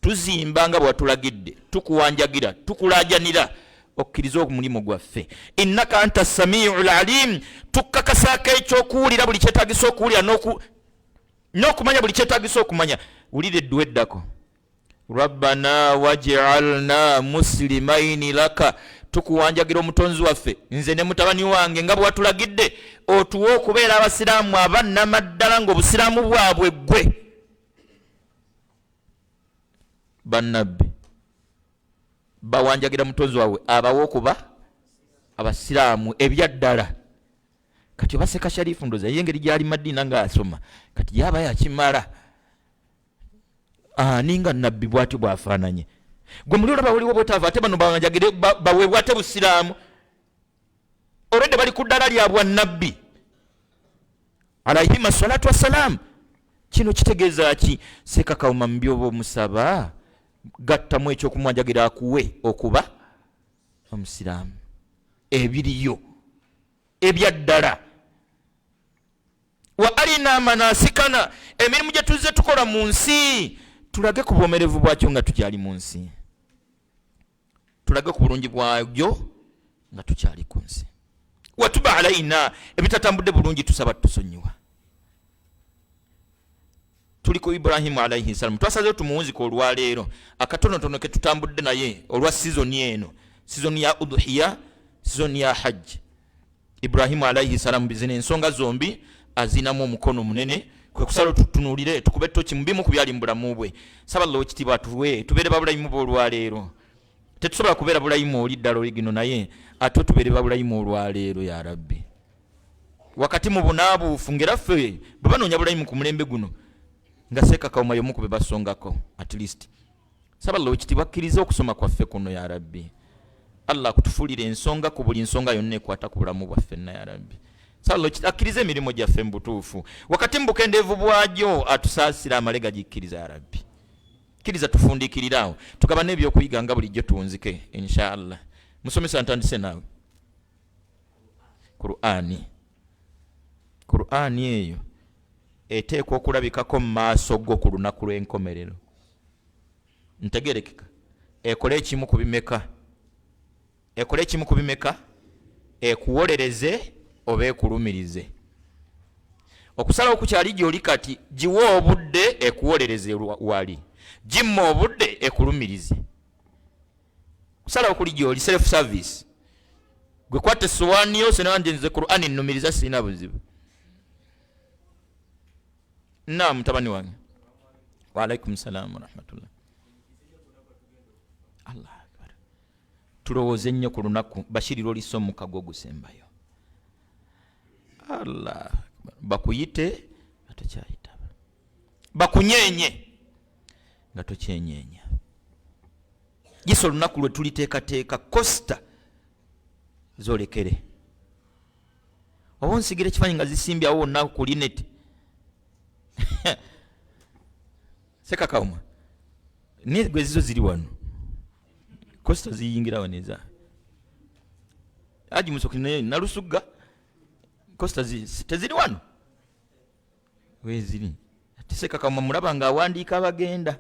tuzimba nga bwatulagidde tukuwanjagira tukulaajanira okkiriza omulimu gwaffe innaka anta samiul alim tukkakasaako ekyokuwulira buli kyetaagisa okuwulira n'okumanya buli kyetaagisa okumanya wulira eddu eddako rabbana waj'alna muslimaini laka tukuwanjagira omutonzi waffe nze ne mutabani wange nga bwatulagidde otuwe okubeera abasiraamu abannamaddala ng'obusiraamu bwabwe ggwe bannabbi bawanjagira mutonzi waabwe abawe okuba abasiraamu ebyaddala kati obaseka Sharifu ndoza yengeri gyali Madina nga asoma kati yaba yakimala ninga nabbi bwati bwafaananye gwe muli olaba waliwo bwotava ate bano bawanjagire baweebwa ate busiraamu olwedde bali ku ddala lyabwa nabbi alayhima salatu wassalamu kino kitegeeza ki seeka kawuma mu byoba omusaba gattamu ekyokumwanjagira akuwe okuba omusiraamu ebiriyo ebyaddala wa alina manasikana emirimu gye tuzze tukola mu nsi tulage ku bwomerevu bwakyo nga tukyali mu nsi, tulage ku bulungi bwagyo nga tukyali ku nsi. watuba alaina ebitatambudde bulungi tusaba tusonyiwa. tuli ku Ibrahimu alayhi salam, twasazeewo tumuwunzika olwaleero akatonotono ke tutambudde naye olwa sizoni eno, sizoni ya udhiya, sizoni ya hajji. Ibrahimu alayhi salam bizina ensonga zombi azinamu omukono munene, kwe kusala tutunulire tukube toki mubimu ku byali mu bulamu bwe. Saba Allah ekitiibwa tuwe tubeere babulayimu b'olwaleero. Tetusobola kubeera bulayimu oli ddala oligino naye ate tubeere babulayimu olwaleero ya Rabbi. Wakati mu bunaabuufu ngera ffe bwe banoonya bulayimu ku mulembe guno nga Seeka Kawuma y'omu ku be basongako at least. Saba Allah ekitiibwa akkiriza okusoma kwaffe kuno ya Rabbi. Allah kutufuulira ensonga ku buli nsonga yonna ekwata ku bulamu bwaffe na ya Rabbi. Saba Allah akkiriza emirimu gyaffe mu butuufu, wakati mu bukendeevu bwagyo atusaasira amalega gikkiriza ya Rabbi. Kkiriza tufundiikirirawo tugaba n'ebyokuyiga nga bulijjo tuwunzike inshallah. Musomesa ntandise naawe Qur'ani eyo eteekwa okulabikako mu maaso go ku lunaku lw'enkomerero. Ntegerekeka ekole ekimu ku bimeka ekuwolereze oba ekulumirize. Okusalawo kukyali gy'oli kati giwe obudde ekuwolereze wali, jimma obudde ekulumirize. Kusalawo kuli gy'oli self service. Gwe kwate sowaani yose nanje nze Qur'ani nnumiriza sirina buzibu. Naam mutabani wange. Wa alaikum salaam wa rahmatullah. Allah akbar. Tulowooze nnyo ku lunaku Bashiri lw'oliso mu kago gusembayo. Allah bakuyite nga tokyayitaba, bakunyenye nga tokyenyenya. Gisa olunaku lwe tuliteekateeka kosta zolekere. Oba onsigire ekifaanyi nga zisimbyawo wonna ku lineti. Seeka Kawuma naye gwe zizo ziri wano, kosta ziyingirawo neza. Haji Musoke naye nalusugga kosta teziri wano, weziri. Ati Seeka Kawuma mulaba nga awandiika abagenda.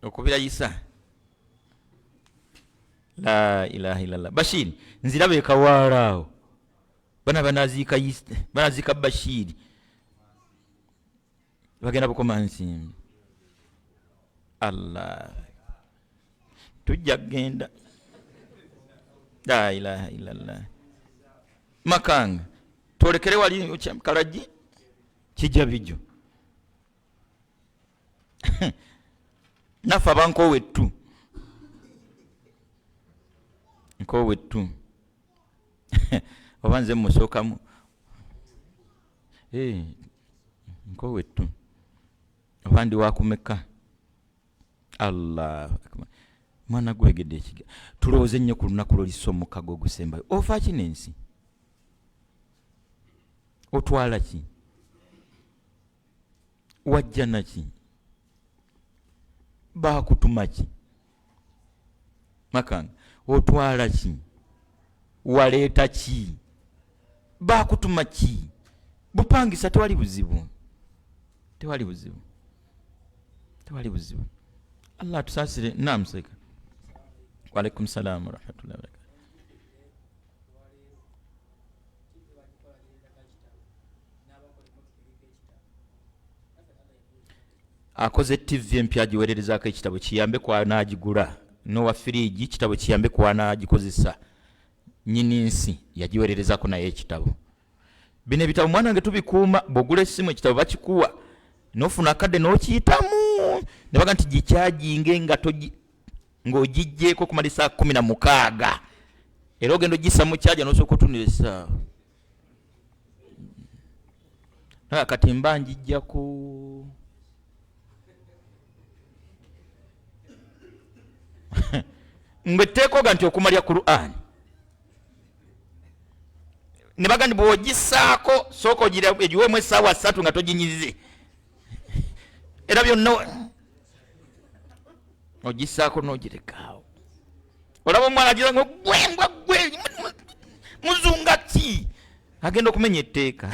Okubira Isa la ilaha illallah. Bashiri nziraba ekawaaraawo bana banaziika Bashiri bagenda bukoma nsimbi. Allah tujja kgenda. La ilaha illallah. Makanga twolekere wali Kalagi kijja bijjo. Nafa bankowe tu nkowe tu obanze musokamu nkowe tu obandi wakumeka. Allah mwana gwegedde ekiga. Tulowooze nnyo ku lunaku lw'oliso mu kago gusembayo. Ofa ki n'ensi? Otwala ki? Wajja naki? Bakutuma ki? Makanga otwala ki? Waleeta ki? Bakutuma ki? Bupangisa tewali buzibu. Allah tusaasire. Naam Seeka. Wa alaikum salaam wa rahmatullahi wa barakatuh. Akoze TV empya giweererezaako ekitabo kiyambe kwa naagigula, n'owa firiji kitabo kiyambe kwa naagikozesa. Nnyini nsi yagiweererezaako naye ekitabo. Bino ebitabo mwana wange tubikuuma, bw'ogula essimu ekitabo bakikuwa n'ofuna akadde n'okiyitamu ne baga nti gikyajinge ng'ogijjeeko kumalisa 16 era ogenda ogissa mu kyaja n'osooka otunira essaawa. Naye kati mba njijjako ngwetteekoga nti okumalya Qur'ani ne baga nti bw'ogisaako sooka egiweemu essaawa 3 nga toginyize era byonna ogisaako n'ogirekaawo. Olaba omwana agira ngo gwengwa gwe muzunga ki agenda okumenya etteeka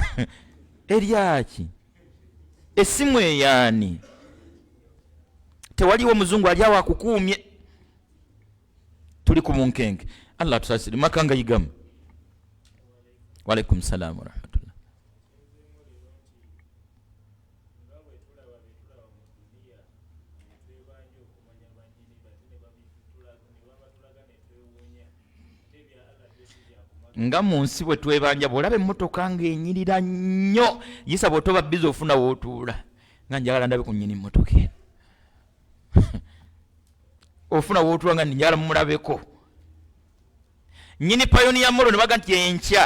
eryaki essimu eyaani tewaliwo muzungu ali awo akukuumye tuli ku munkenge Allah tusasire makanga yigamu walaikum salaam warahmatullah nga mu nsi bwe twebanja bw'olaba emmotoka ng'enyirira nnyo yisa bw'otoba bizi ofuna w'otuula nga njagala ndabe ku nnyini mmotoka eno ofuna w'otuula nga njagala mumulabeko nnyini Pioneer Mall ne baga nti enkya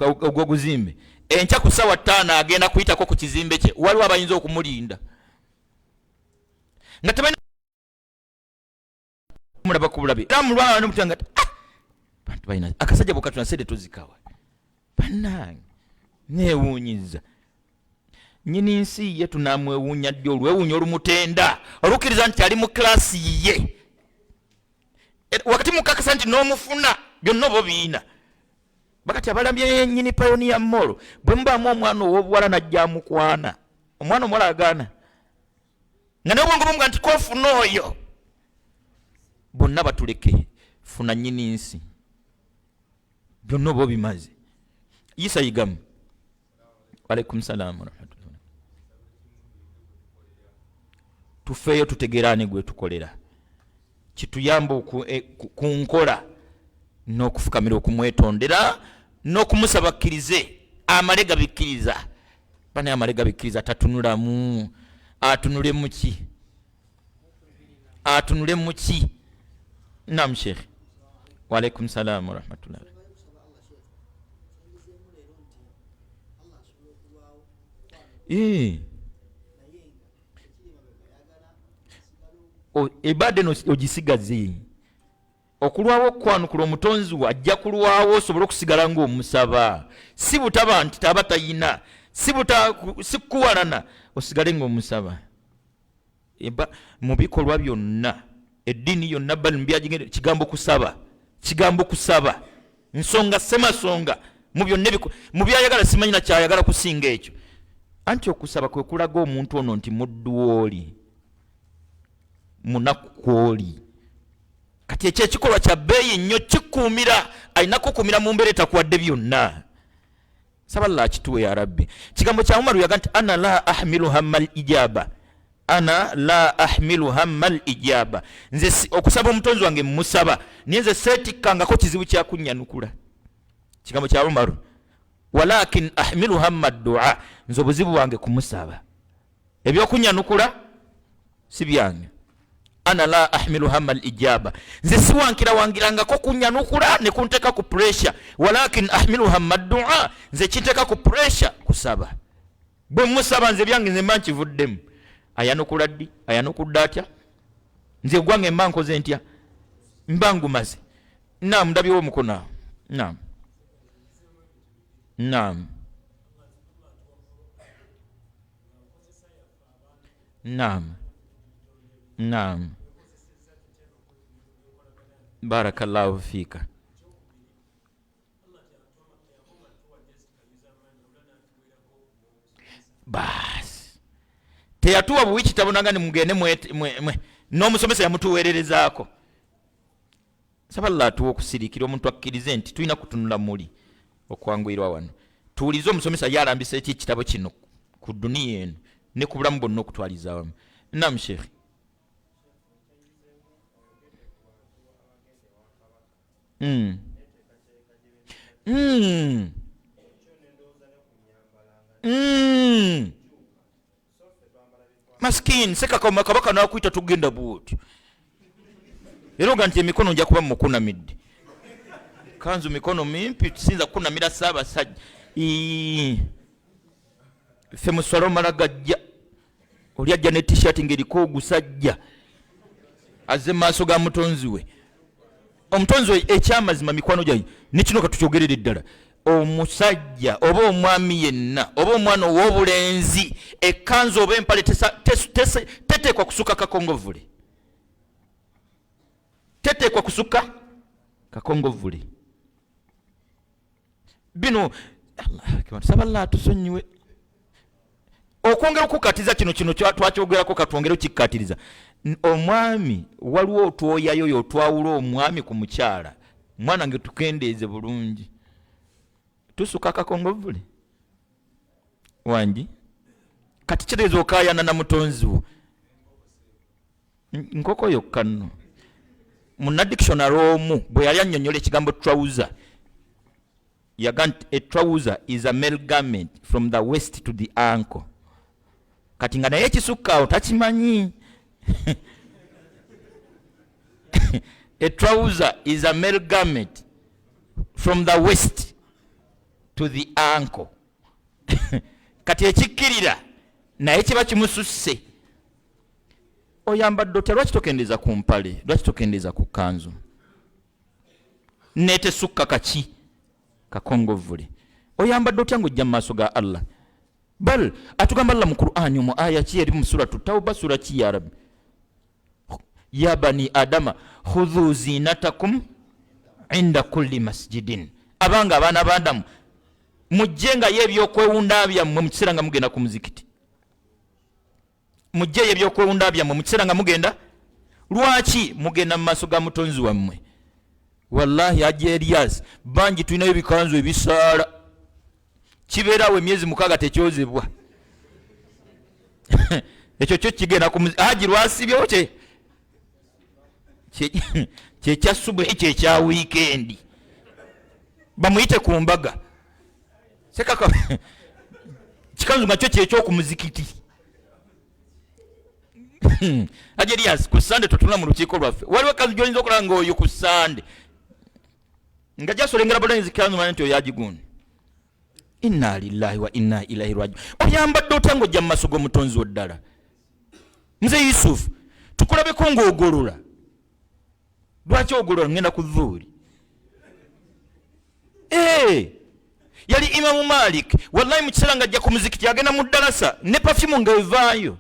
ogwo guzimbe enkya ku ssaawa 5 agenda kuyitako ku kizimbe kye waliwo abayinza okumulinda nga tebalina mulaba ku bulabe era mulwana n'omutanga bantu balina akasajja bw'okatuna sede tozikawa bannange neewuunyiza nnyini nsi ye tunamwewuunya ddi olwewuunya olumutenda olukkiriza nti ali mu kilasi ye wakati mukakasa nti n'omufuna byonna oba biina bakati abalambye nnyini Pioneer Mall bwe mubaamu omwana ow'obuwala najja amukwana omwana omuwala agaana nga n'obwongo bumuga nti kofuna oyo bonna batuleke funa nnyini nsi byonna oba bimaze yisa yigamu walaikum salaam warahmatullah tufeeyo tutegerane gwe tukolera kituyamba ku nkola n'okufukamira okumwetondera n'okumusaba akkirize amale gabikkiriza bana amale gabikkiriza tatunulamu atunule mu ki naam sheikh walaikum salaam warahmatullah ebadde ogisigaze okulwawo okwanukula omutonzi wo ajja kulwawo osobole okusigala ng'omusaba si butaba nti taba tayina si kuwalana osigale ng'omusaba mu bikolwa byonna eddiini yonna bali mubyagigende kigambo kusaba nsonga semasonga mu byonna mu byayagala simanyina kyayagala kusinga ekyo anti okusaba kwe kulaga omuntu ono nti muddu w'oli munaku kw'oli kati ekyo ekikolwa kya bbeeyi nnyo kikuumira alina kukuumira mu mbeera etakuwadde byonna saba Allah akituwe ya rabbi kigambo kya Umaru yaga nti ana la ahmilu hamma al ijaba nze okusaba omutonzi wange mmusaba naye nze seetikkangako kizibu kyakunnyanukula kigambo kya Umaru walakin ahmilu hamma ad-du'a nze obuzibu bwange kumusaba ebyokunnyanukula si byange ana la ahmilu hamma al-ijaba nze siwankirangako kunnyanukula ne kunteeka ku pressure walakin ahmilu hamma ad-du'a nze kinteeka ku pressure kusaba bwe musaba nze byange nze mba nkivuddemu ayanukula ddi ayanukudde atya nze gwange mba nkoze ntya mba ngumaze naam ndabyewo omukono awo naam barakallahu fika basi teyatuwa buwi kitabo nanga nimugende n'omusomesa yamutuweererezaako saba Allah atuwa okusiriikira omuntu akkirize nti tulina kutunula muli okwanguyirwa wano tuwulize omusomesa yalambisa eki ekitabo kino ku duniya eno ne ku bulamu bonna okutwaliza awamu naam sheikh maskini sekakoma kabaka nakwita tugenda bwoti era oga nti emikono nja kuba mukunamidde kanzu mikono mimpi tusinza kukunamira Ssaabasajja ffe muswala omala gajja oli ajja ne t-shirt ng'eriko ogusajja azze maaso ga mutonzi we omutonzi we ekyamazima mikwano gyange ne kino katukyogerera eddala omusajja oba omwami yenna oba omwana ow'obulenzi ekkanzu oba empale teteekwa kusuka kakongovule teteekwa kusuka kakongovule bino saballa tusonyiwe okwongera okukatiza kino twakyogerako katwongere okikatiriza omwami waliwo otwoyayo yotwawula omwami ku mukyala mwana nge tukendeeze bulungi tusuka akakongovule wangi kati kitegeeza okayana na mutonzi wo nkoko yokka nno muna dictionary omu bwe yali annyonnyola ekigambo trouser yaga nti a trouser is a male garment from the waist to the ankle kati nga naye ekisukka awo takimanyi a trouser is a male garment from the waist to the ankle kati ekikkirira naye kiba kimususse oyambadde otya lwaki tokendeeza ku mpale lwaki tokendeeza ku kanzu netesukka kaki kakongovule oyambadde otya ng'ojja mu maaso ga Allah bal atugamba Allah mu Qur'ani mu aya ki eri mu suratu Tauba sura ki ya Rabbi ya bani adama khudhu zinatakum inda kulli masjidin abanga abaana b'Adamu mujjenga y'ebyokwewunda byammwe mu kiseera nga mugenda ku muzikiti mujje y'ebyokwewunda byammwe mu kiseera nga mugenda lwaki mugenda mu maaso ga mutonzi wammwe wallahi ajja Elias bangi tulinayo ebikanzu ebisaala kibeerawo emyezi 6 tekyozebwa ekyo kyo kigenda ku haji lwasibyewo kyekya subuhi kyekya wiikendi bamuyite ku mbaga sekaka kikanzu nga kyo kyekyoku muzikiti ajja Elias ku Sande tutula mu lukiiko lwaffe waliwo kanzu gy'oyinza okulaba ng'oyo ku Sande nga jasolengera bulungi zikanzu manya nti oyo agigundi inna lillahi wa inna ilaihi rajiun oyambadde otya ng'ojja mu maaso g'omutonzi wo ddala nze Yusufu tukulabeko ng'ogolola lwaki ogolola ngenda ku dhuuri yali Imamu Malik wallahi mu kiseera nga ajja ku muzikiti agenda mu ddalasa ne perfume ng'evaayo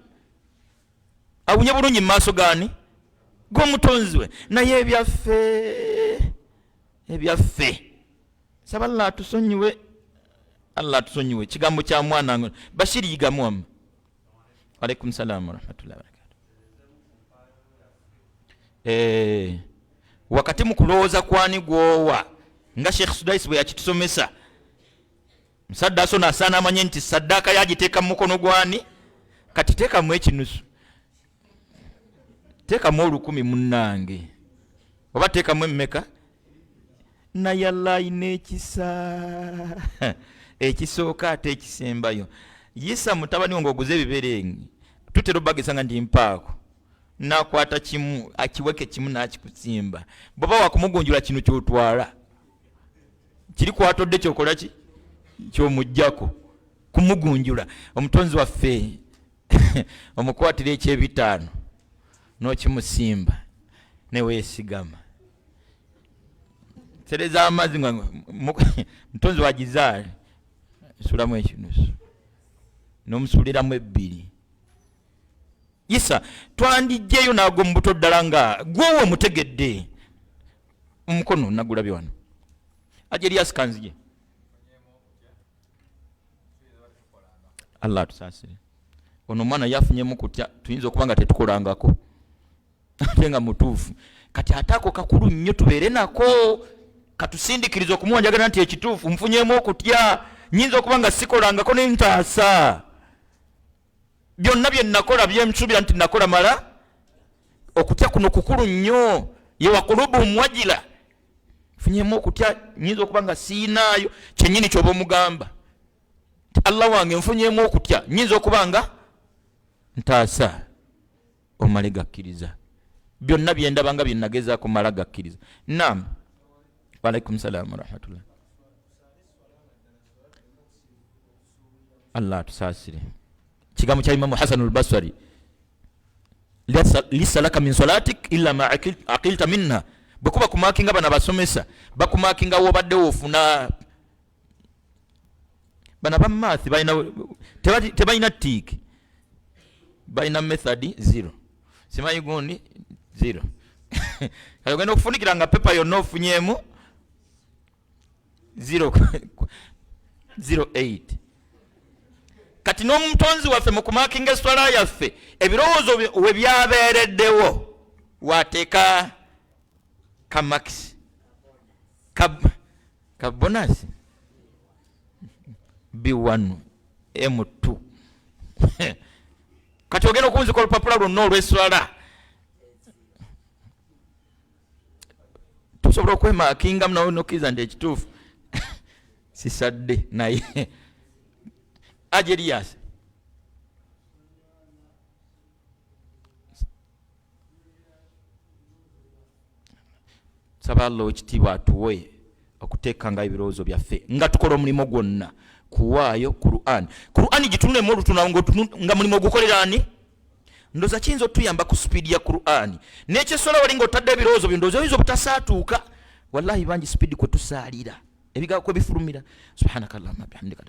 awunye bulungi mu maaso gani g'omutonzi we naye ebyaffe saba Allah atusonyiwe Allah atusonyiwe kigambo kya mwana Bashiri yigamu wamma alaikum salaam wa rahmatullahi wa barakatuh wakati mu kulowooza kwani gwowa nga Sheikh Sudais bwe yakitusomesa musadda aso nasaana amanye nti saddaaka yagiteeka mu mukono gwani kati teekamu ekinusu teekamu 10 munnange oba teekamu emmeka naye Allah ayina ekisa ekisooka ate ekisembayo Yisa mutabani wange oguze ebiberengi tutera obagesa nga ndi mpaako nakwata kimu akiweke kimu nakikusimba baba wakumugunjula kino kyotwala kiri kwatodde kyokola ki kyomujjako kumugunjula omutonzi waffe omukwatira ekyebitaano n'okimusimba neweesigama tereza amazzi nga mutonzi wagizaale sulamu ekinusu n'omusuuliramu 2 Yisa twandijjeyo naago mu buto ddala nga gwowe omutegedde omukono nagulabye wano ajja Elias kanzije Allah tusaasire ono omwana yafunyemu kutya tuyinza okuba nga tetukolangako ate nga mutuufu kati ataako kakulu nnyo tubeere nako katusindikiriza okumuwanjagana nti ekituufu nfunyemu okutya nyinza okuba nga sikolangako nentaasa byonna bye nakola byemsuubira nti nakola mala okutya kuno kukulu nnyo yewa kulubu mwajila funyemu okutya nyinza okuba nga siinaayo kyennyini kyoba omugamba Allah wange nfunyemu okutya nyinza okuba nga ntaasa omale gakkiriza byonna byendaba nga byenagezaako mala gakkiriza naam walaikum salaam wa rahmatullah Allah tusaasire kigambo kya Imamu Hasan al-Basri lisa laka min salatik illa ma aqilta minha bwekuba kumakinga bana basomesa bakumakinga wobadde ofuna bana bamathi tebalina tiki balina method 0 simanyi gundi 0 kale ogenda okufunikira nga pepa yonna ofunyemu 08 kati n'omutonzi waffe mu kumakinga eswala yaffe ebirowoozo we byabeereddewo wateeka kamakisi kabonasi B1 M2 kati ogenda okunzika olupapula lwonna olw'eswala tusobola okwemakinga munokiriza nti ekituufu sisadde naye Ajerias saba Allah ekitiibwa atuwe okuteekanga ebirowoozo byaffe nga tukola omulimu gwonna kuwaayo Qur'an gitunulemu olutuna nga mulimu ogukolera ani ndoza kiyinza otuyamba ku sipiidi ya Qur'an n'ekyesola wali ng'otadde ebirowoozo byo ndowooza oyinza obutasaatuuka wallahi bangi sipiidi kwe tusaalira ebigambo kwe bifulumira subhanaka allahumma bihamdika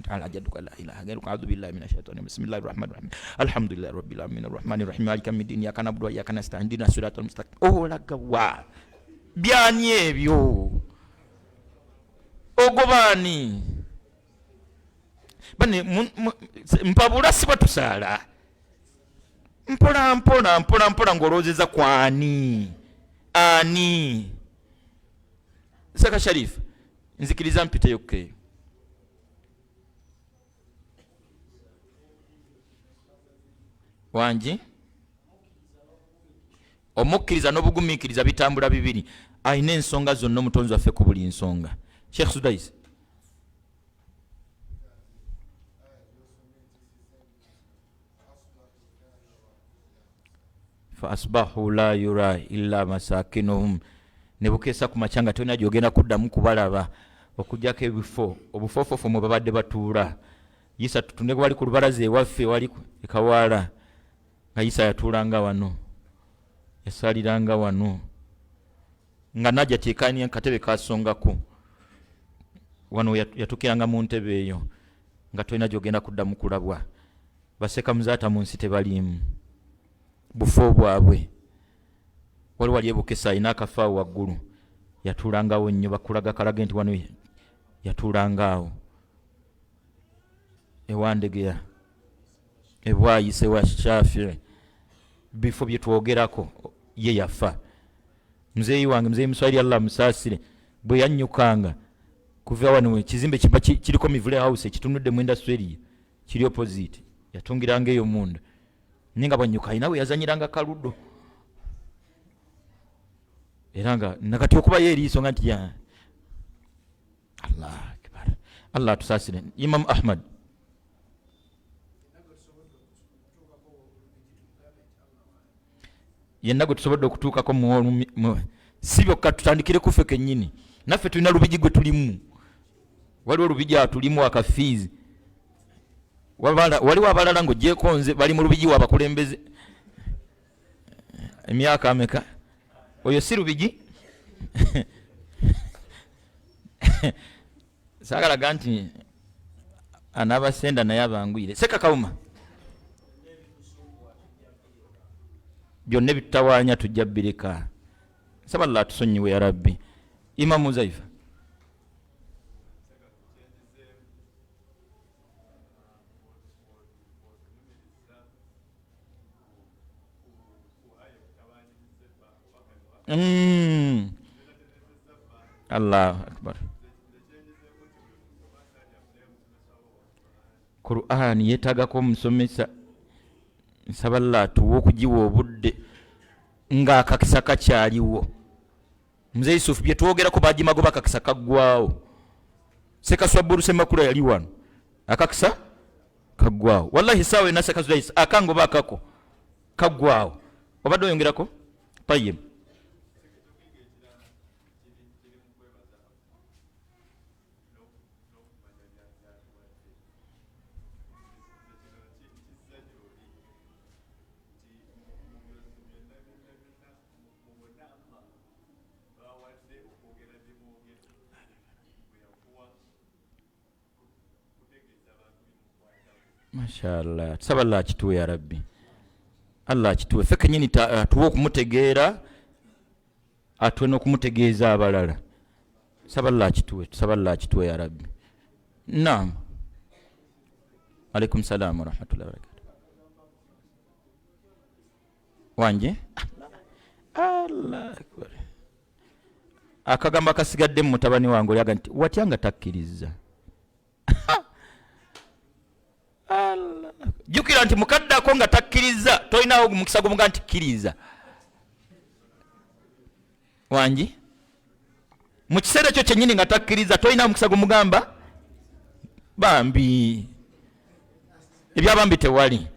ta'ala jadduka la ilaha ghayruka a'udhu billahi minash shaitani bismillahir rahmanir rahim alhamdulillahi rabbil alamin arrahmanir rahim maliki yawmiddin iyyaka na'budu wa iyyaka nasta'in ihdinas siratal mustaqim olagawa byani ebyo ogobani bane mpabula siba tusaala mpola ngolozeza kwani ani Saka Sharif nzikiriza mpite yoke wanji omukkiriza n'obugumiikiriza bitambula bibiri ayina ensonga zonna omutonzi waffe ku buli nsonga Sheikh Sudais fa asbahu la yura illa masakinuhum ne bukeesa ku macanga tolina gyogenda kuddamu kubalaba okujjako ebifo obufoofofo mwe babadde batuula Isa tutunde wali ku lubalaza ewaffe wali ekawaala nga Isa yatuulanga wano yasaliranga wano nga najja teekani akatebe kasongako wano yatukiranga mu ntebe eyo nga tolina gyogenda kuddamu kulabwa baseka muzaata mu nsi tebaliimu bufo bwabwe wali ebukesa ayina akafaawo waggulu yatuulangawo nnyo bakulaga kalage nti wano yatuulangaawo ewandegeya ebwayise wa Shafii bifo bye twogerako ye yafa muzeeyi wange muzeeyi Muswahili Allah musaasire bwe yannyukanga kuva wano ekizimbe kiba kiriko Mivule House ekitunudde mu industry kiri opposite yatungiranga eyo munda ninga bwanyuka ayina we yazanyiranga kaludo era nga nakati okuba yeeriiso nga nti ya Allah akbar Allah tusaasire Imam Ahmad yenna gwe tusobodde okutuukako si byokka tutandikire kufe kennyini naffe tulina lubigi gwe tulimu waliwo lubigi atulimu akafiizi waliwo abalala ng'ogyeko nze bali mu lubigi wabakulembeze emyaka ameka oyo si lubigi saagalaga nti anaabasenda naye abangwire Sekakawuma byonna ebitutawaanya tujja bireka saba Allah tusonyiwe ya Rabbi Imam Muzaifa Allahu akbar Qur'an yeetagako omusomesa nsaba Allah atuwe okugiwa obudde ng'akakisa kakyaliwo Mzee Yusuf bye twogerako bagimagoba akakisa kaggwawo Sekaswabbulu Semakula yali wano akakisa kaggwawo wallahi sawa ena Sekasudais akangoba akako kaggwawo obadde oyongerako tayyib Mashallah tusaba Allah akituwe ya Rabbi Allah akituwe ffe kennyini atuwe okumutegeera atuwe n'okumutegeeza abalala saballa kituwe ya rabbi. Naam. Alaikum salam wa rahmatullahi wa barakatuh. Wanje Allah akbar. Akagamba kasigadde mu mutabani wange olyaga nti watya nga takkiriza. Allah. Jukira nti mukaddako nga takkiriza tolinawo omukisa gumuga nti kkiriza. Wanji mu kiseera ekyo kyennyini nga takkiriza tolinawo omukisa gumugamba bambi. Ebyabambi tewali.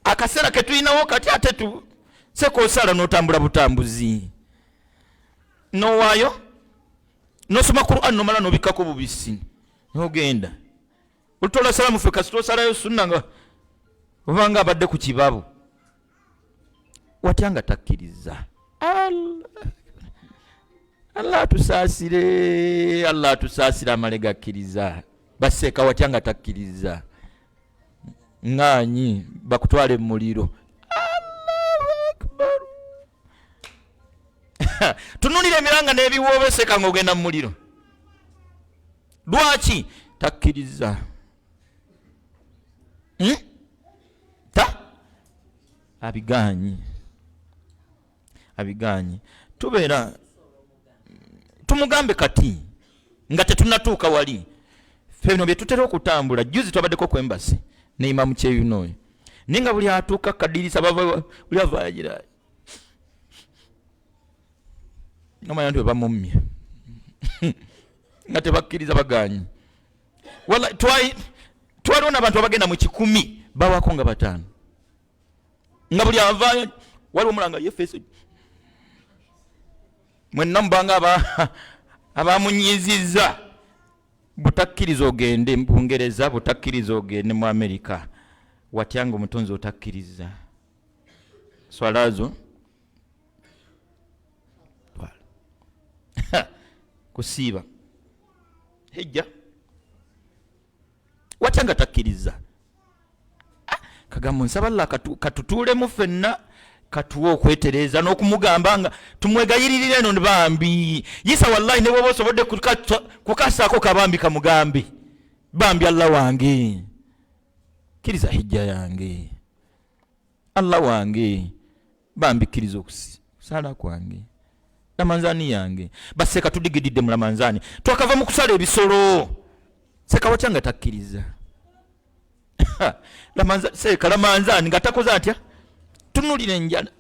Akaseera ke tulinawo kati ate sekoosala n'otambula butambuzi. Nowaayo nosoma Qur'an nomala nobikkako bubisi nogenda olutola salamu ffe kasi tosalayo sunna nga obanga abadde ku kibabo watya nga takkiriza. Allah tusaasire amale gakkiriza. Baseeka watya nga takkiriza ŋŋaanyi bakutwale mu muliro. Tunulira emiranga n'ebiwoobeseka ng'ogenda mu muliro. Lwaki takkiriza? Abigaanyi tubeera tumugambe kati nga tetunatuuka wali. Ffe bino bye tutera okutambula. Juzi twabaddeko ku Embassy ne Imamu Kyeyunooyo naye nga buli atuuka kadirisa buli avaagira nomanya nti bamumye nga tebakkiriza bagaanyi. Twaliwo n'abantu abagenda mu 1,000 bawako nga 5 nga buli avaayo waliwo omulanga yefeso mwenna mubanga abamunyiizizza. Butakkiriza ogende mu Bungereza, butakkiriza ogende mu Amerika, watya nga omutonzi otakkiriza. Swalazo kusiiba hejja watya nga takkiriza. Kagamba nsaba Allah katutuulemu ffenna katuwa okwetereeza n'okumugamba nga tumwegayiririre eno bambi. Isa wallahi ne bwoba osobodde kukasaako kabambi kamugambe bambi Allah wange kkiriza hijja yange, Allah wange bambi kkiriza okusala kwange, lamanzaani yange. Baseeka tudigididde mu lamanzaani twakava mu kusala ebisolo. Seeka watya nga takkiriza. Seeka lamanzaani nga takoze atya tunulira enjala.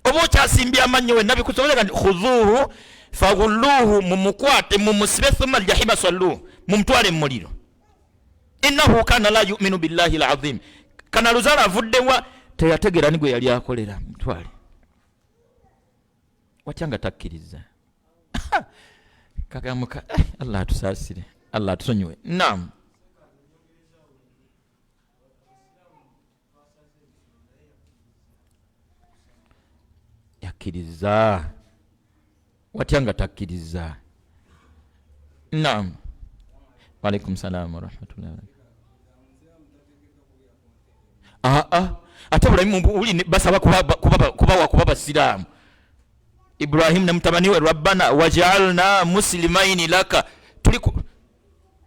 Oba okyasimbye amannyo wenna bikusobozeka nti khuzuuhu faghulluuhu, mumukwate mumusibe thumma aljahima salluuhu, mumutwale mu muliro. Innahu kana la yu'minu billahi alazim. Kana luzaala avuddewa teyategeera ni gwe yali akolera. Mutwale watya nga takkiriza. Kagamuka Allah atusaasire, Allah atusonyiwe. Naam. Yakkiriza watya nga takkiriza. Naam. Wa alaikum salam wa rahmatullahi wa barakatuh. Ate Ibrahimu uli basaba kuba basiraamu. Ibrahim ne mutabani we Rabbana waj'alna muslimaini laka.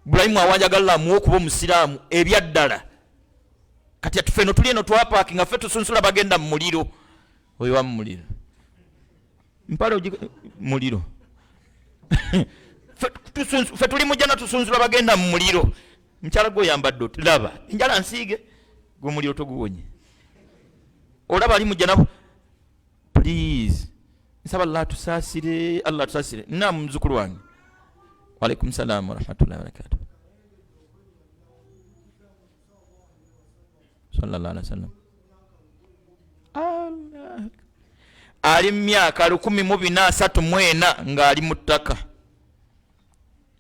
Ibrahimu awanjagala mu kuba omusiraamu ebyaddala. Kati atufeno tuli eno twapaki nga ffe tusunsula bagenda mu muliro. Oyo wa mu muliro. Mpalo muliro. Ffe tuli mujana tusunsula bagenda mu muliro. Mchala go yambadde laba njala nsiige go muliro toguwonye. Olaba ali mujana. Please nsaba Allah tusaasire, Allah tusaasire. Naam mzukuru wange. Wa alaikum salam wa rahmatullahi wa barakatuh. Sallallahu alaihi wasallam. Allah. Ali myaka 134 nga ali mu ttaka.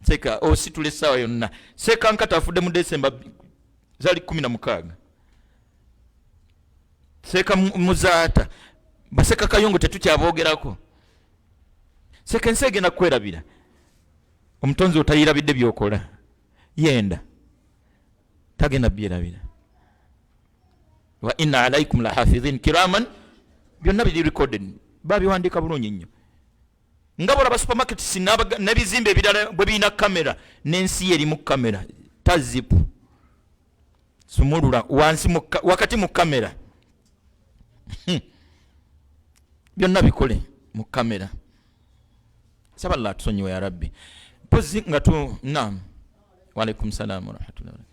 Seka ositule sawa yonna. Seka nkata afudde mu December zali 16. Seka muzaata. Baseka kayongo tetukyabogerako. Seka nsege na kwerabira. Omutonzi otayirabidde byokola. Yenda. Tagenda byerabira. Wa inna alaikum la hafidhin kiraman. Byonna biri recorded. Babiwandika bulungi nnyo. nga bolaba supermarkets n'ebizimbe ebirala bwe birina kamera n'ensi eri mu kamera tazipu sumulula wansi wakati mu kamera byonna bikole mu kamera. Saba Allah tusonyiwe ya Rabbi. Pozi nga tu naam. Wa alaikum salaam wa rahmatullahi wa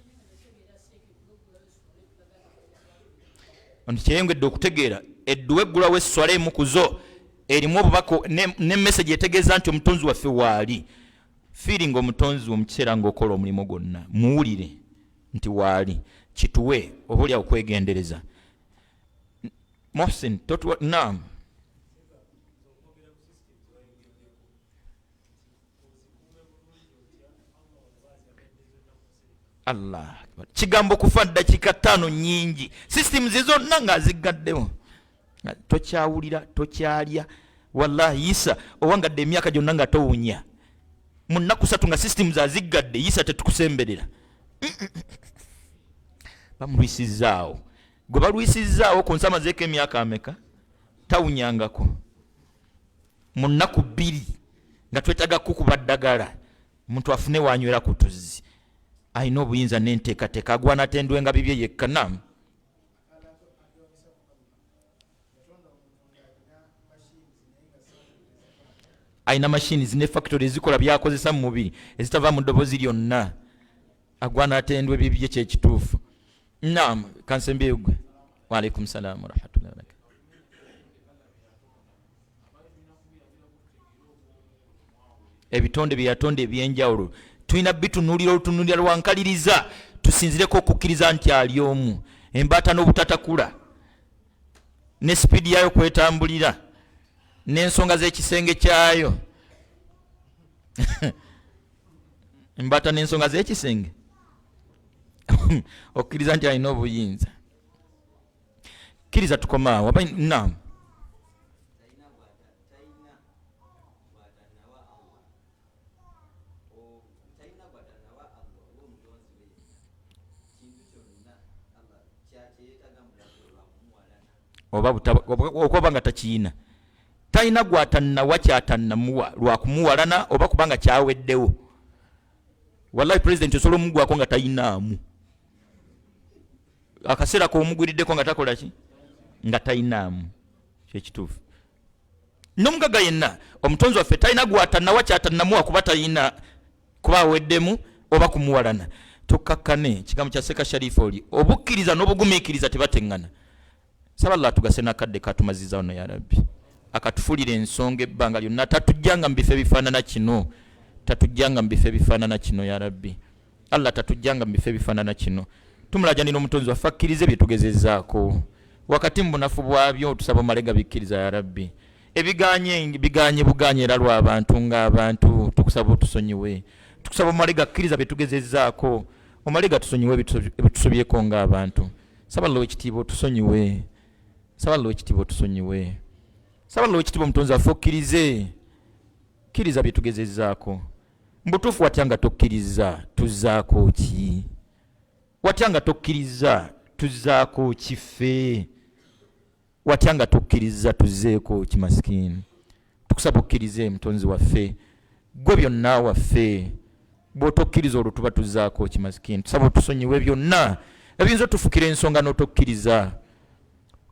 barakatuh. Kyeyongedde okutegeera edduwa eggula w'esswala emu kuzo erimu obubako ne message etegeeza nti omutonzi waffe waali. Feeling omutonzi mu kiseera ng'okola omulimu gwonna muwulire nti waali kituwe oba okwegendereza. Mohsin naam. Allah kigambo kufa dakika 5 nyingi system zizonna nga azigaddewo tokyawulira tokyalya wallahi Isa owangadde emyaka gyonna nga towunya mu nnaku 3 nga system zazigadde Isa tetukusemberera bamulwisizaawo gwe balwisizaawo ku nsama zeeko emyaka ameka tawunyangako mu nnaku 2 nga twetaga kukuba ddagala muntu afune wanywera ku tuzzi ayina obuyinza n'enteekateeka agwana atendwe nga bibye yekka naam. Ayina machines ne factory ezikola byakozesa mu mubiri ezitava mu ddoboozi lyonna agwana atendwe bibye kyekituufu naam. Kansembegwe wa alaikum salaam wa rahmatullahi wa barakatuh. Ebitonde byatonde ebyenjawulo tulina bitunulira olutunulira lwankaliriza tusinzireko okukkiriza nti ali omu. Embaata n'obutatakula ne speed yayo kwetambulira n'ensonga z'ekisenge kyayo embaata n'ensonga z'ekisenge okkiriza nti alina obuyinza. Kkiriza tukomaawo naam. Oba nga takiyina talina gwatannawa kyatannamuwa lwakumuwalana oba kubanga kyaweddewo. Wallahi president osobola omugwako nga tayinaamu akaseera k'omugwiriddeko nga takola ki nga tayinaamu kyekituufu. N'omugaga yenna omutonzi waffe talina gwatannawa kyatannamuwa kuba tayina kuba aweddemu oba kumuwalana. Tukkakkane kigambo kya Seka Sharifu oli obukkiriza n'obugumiikiriza tebateŋŋana. Saba Allah tugase nakadde katumaziza ono ya Rabbi akatufulira ensonga ebbanga lyonna tatujjanga mu bifo ebifaanana kino tatujjanga mu bifo ebifaanana kino ya Rabbi. Allah tatujjanga mu bifo ebifaanana kino. Tumulajanira omutonzi waffe akkirize bye tugezezaako wakati mu bunafu bwabyo tusaba omalega bikkiriza ya Rabbi. Ebiganye buganye era lw'abantu ng'abantu tukusaba otusonyiwe tukusaba omalega akkiriza bye tugezezaako omalega tusonyiwe ebitusobyeko ng'abantu. Saba Allah ekitiibwa otusonyiwe saba Allah ekitiibwa otusonyiwe saba Allah ekitiibwa omutonzi waffe okkirize kkiriza bye tugezezaako. Mbutuufu watya nga tokkiriza tuzzaako ki? Watya nga tokkiriza tuzzaako kiffe? Watya nga tokkiriza tuzzeeko ki masikini? Tukusaba okkirize mutonzi waffe gwe byonna waffe bw'otokkiriza olwo tuba tuzzaako ki masikini. Tusaba otusonyiwe byonna ebiyinza otufukira ensonga n'otokkiriza.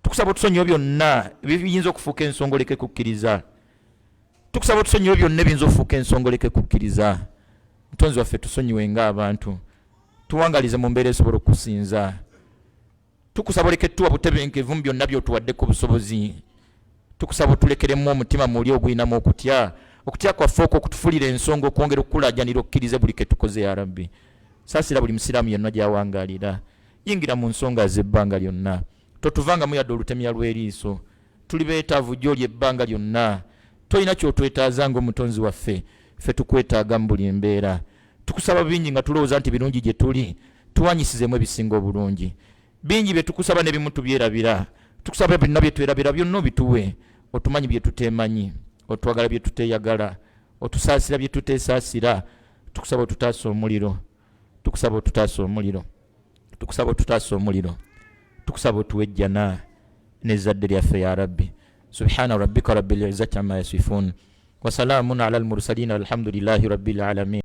Tukusaba otusonyiwe byonna ebiyinza okufuuka ensonga oleke kukkiriza. Tukusaba otusonyiwe byonna ebiyinza okufuuka ensonga oleke kukkiriza. Mutonzi waffe tusonyiwe ng'abantu tuwangalize mu mbeera esobola okusinza. Tukusaba oleke tuwa butebenkevu mu byonna by'otuwaddeko obusobozi. Tukusaba otulekeremu omutima muli ogulinamu okutya kwaffe okwo okutufulira ensonga okwongera okukulajanira okkirize buli ke tukoze ya Rabbi. Saasira buli musiraamu yenna gy'awangaalira. Yingira mu nsonga z'ebbanga lyonna totuvangamu yadde olutemya lw'eriiso. Tuli beetaavu gy'oli ebbanga lyonna tolina ky'otwetaaza ng'omutonzi waffe ffe tukwetaaga mu buli mbeera. Tukusaba bingi nga tulowooza nti birungi gye tuli tuwanyisizemu ebisinga obulungi. Bingi bye tukusaba ne bimu tubyerabira. Tukusaba byonna bye twerabira byonna obituwe. Otumanyi bye tuteemanyi otwagala bye tuteeyagala otusaasira bye tuteesaasira. Tukusaba otutaasa omuliro tukusaba otutaasa omuliro tukusaba otutaasa omuliro tukusaba otuwejjana n'ezzadde lyaffe ya Rabbi. Subhana rabbika rabbil izzati amma yasifun wasalamun ala almursalin walhamdulillahi rabbil alamin.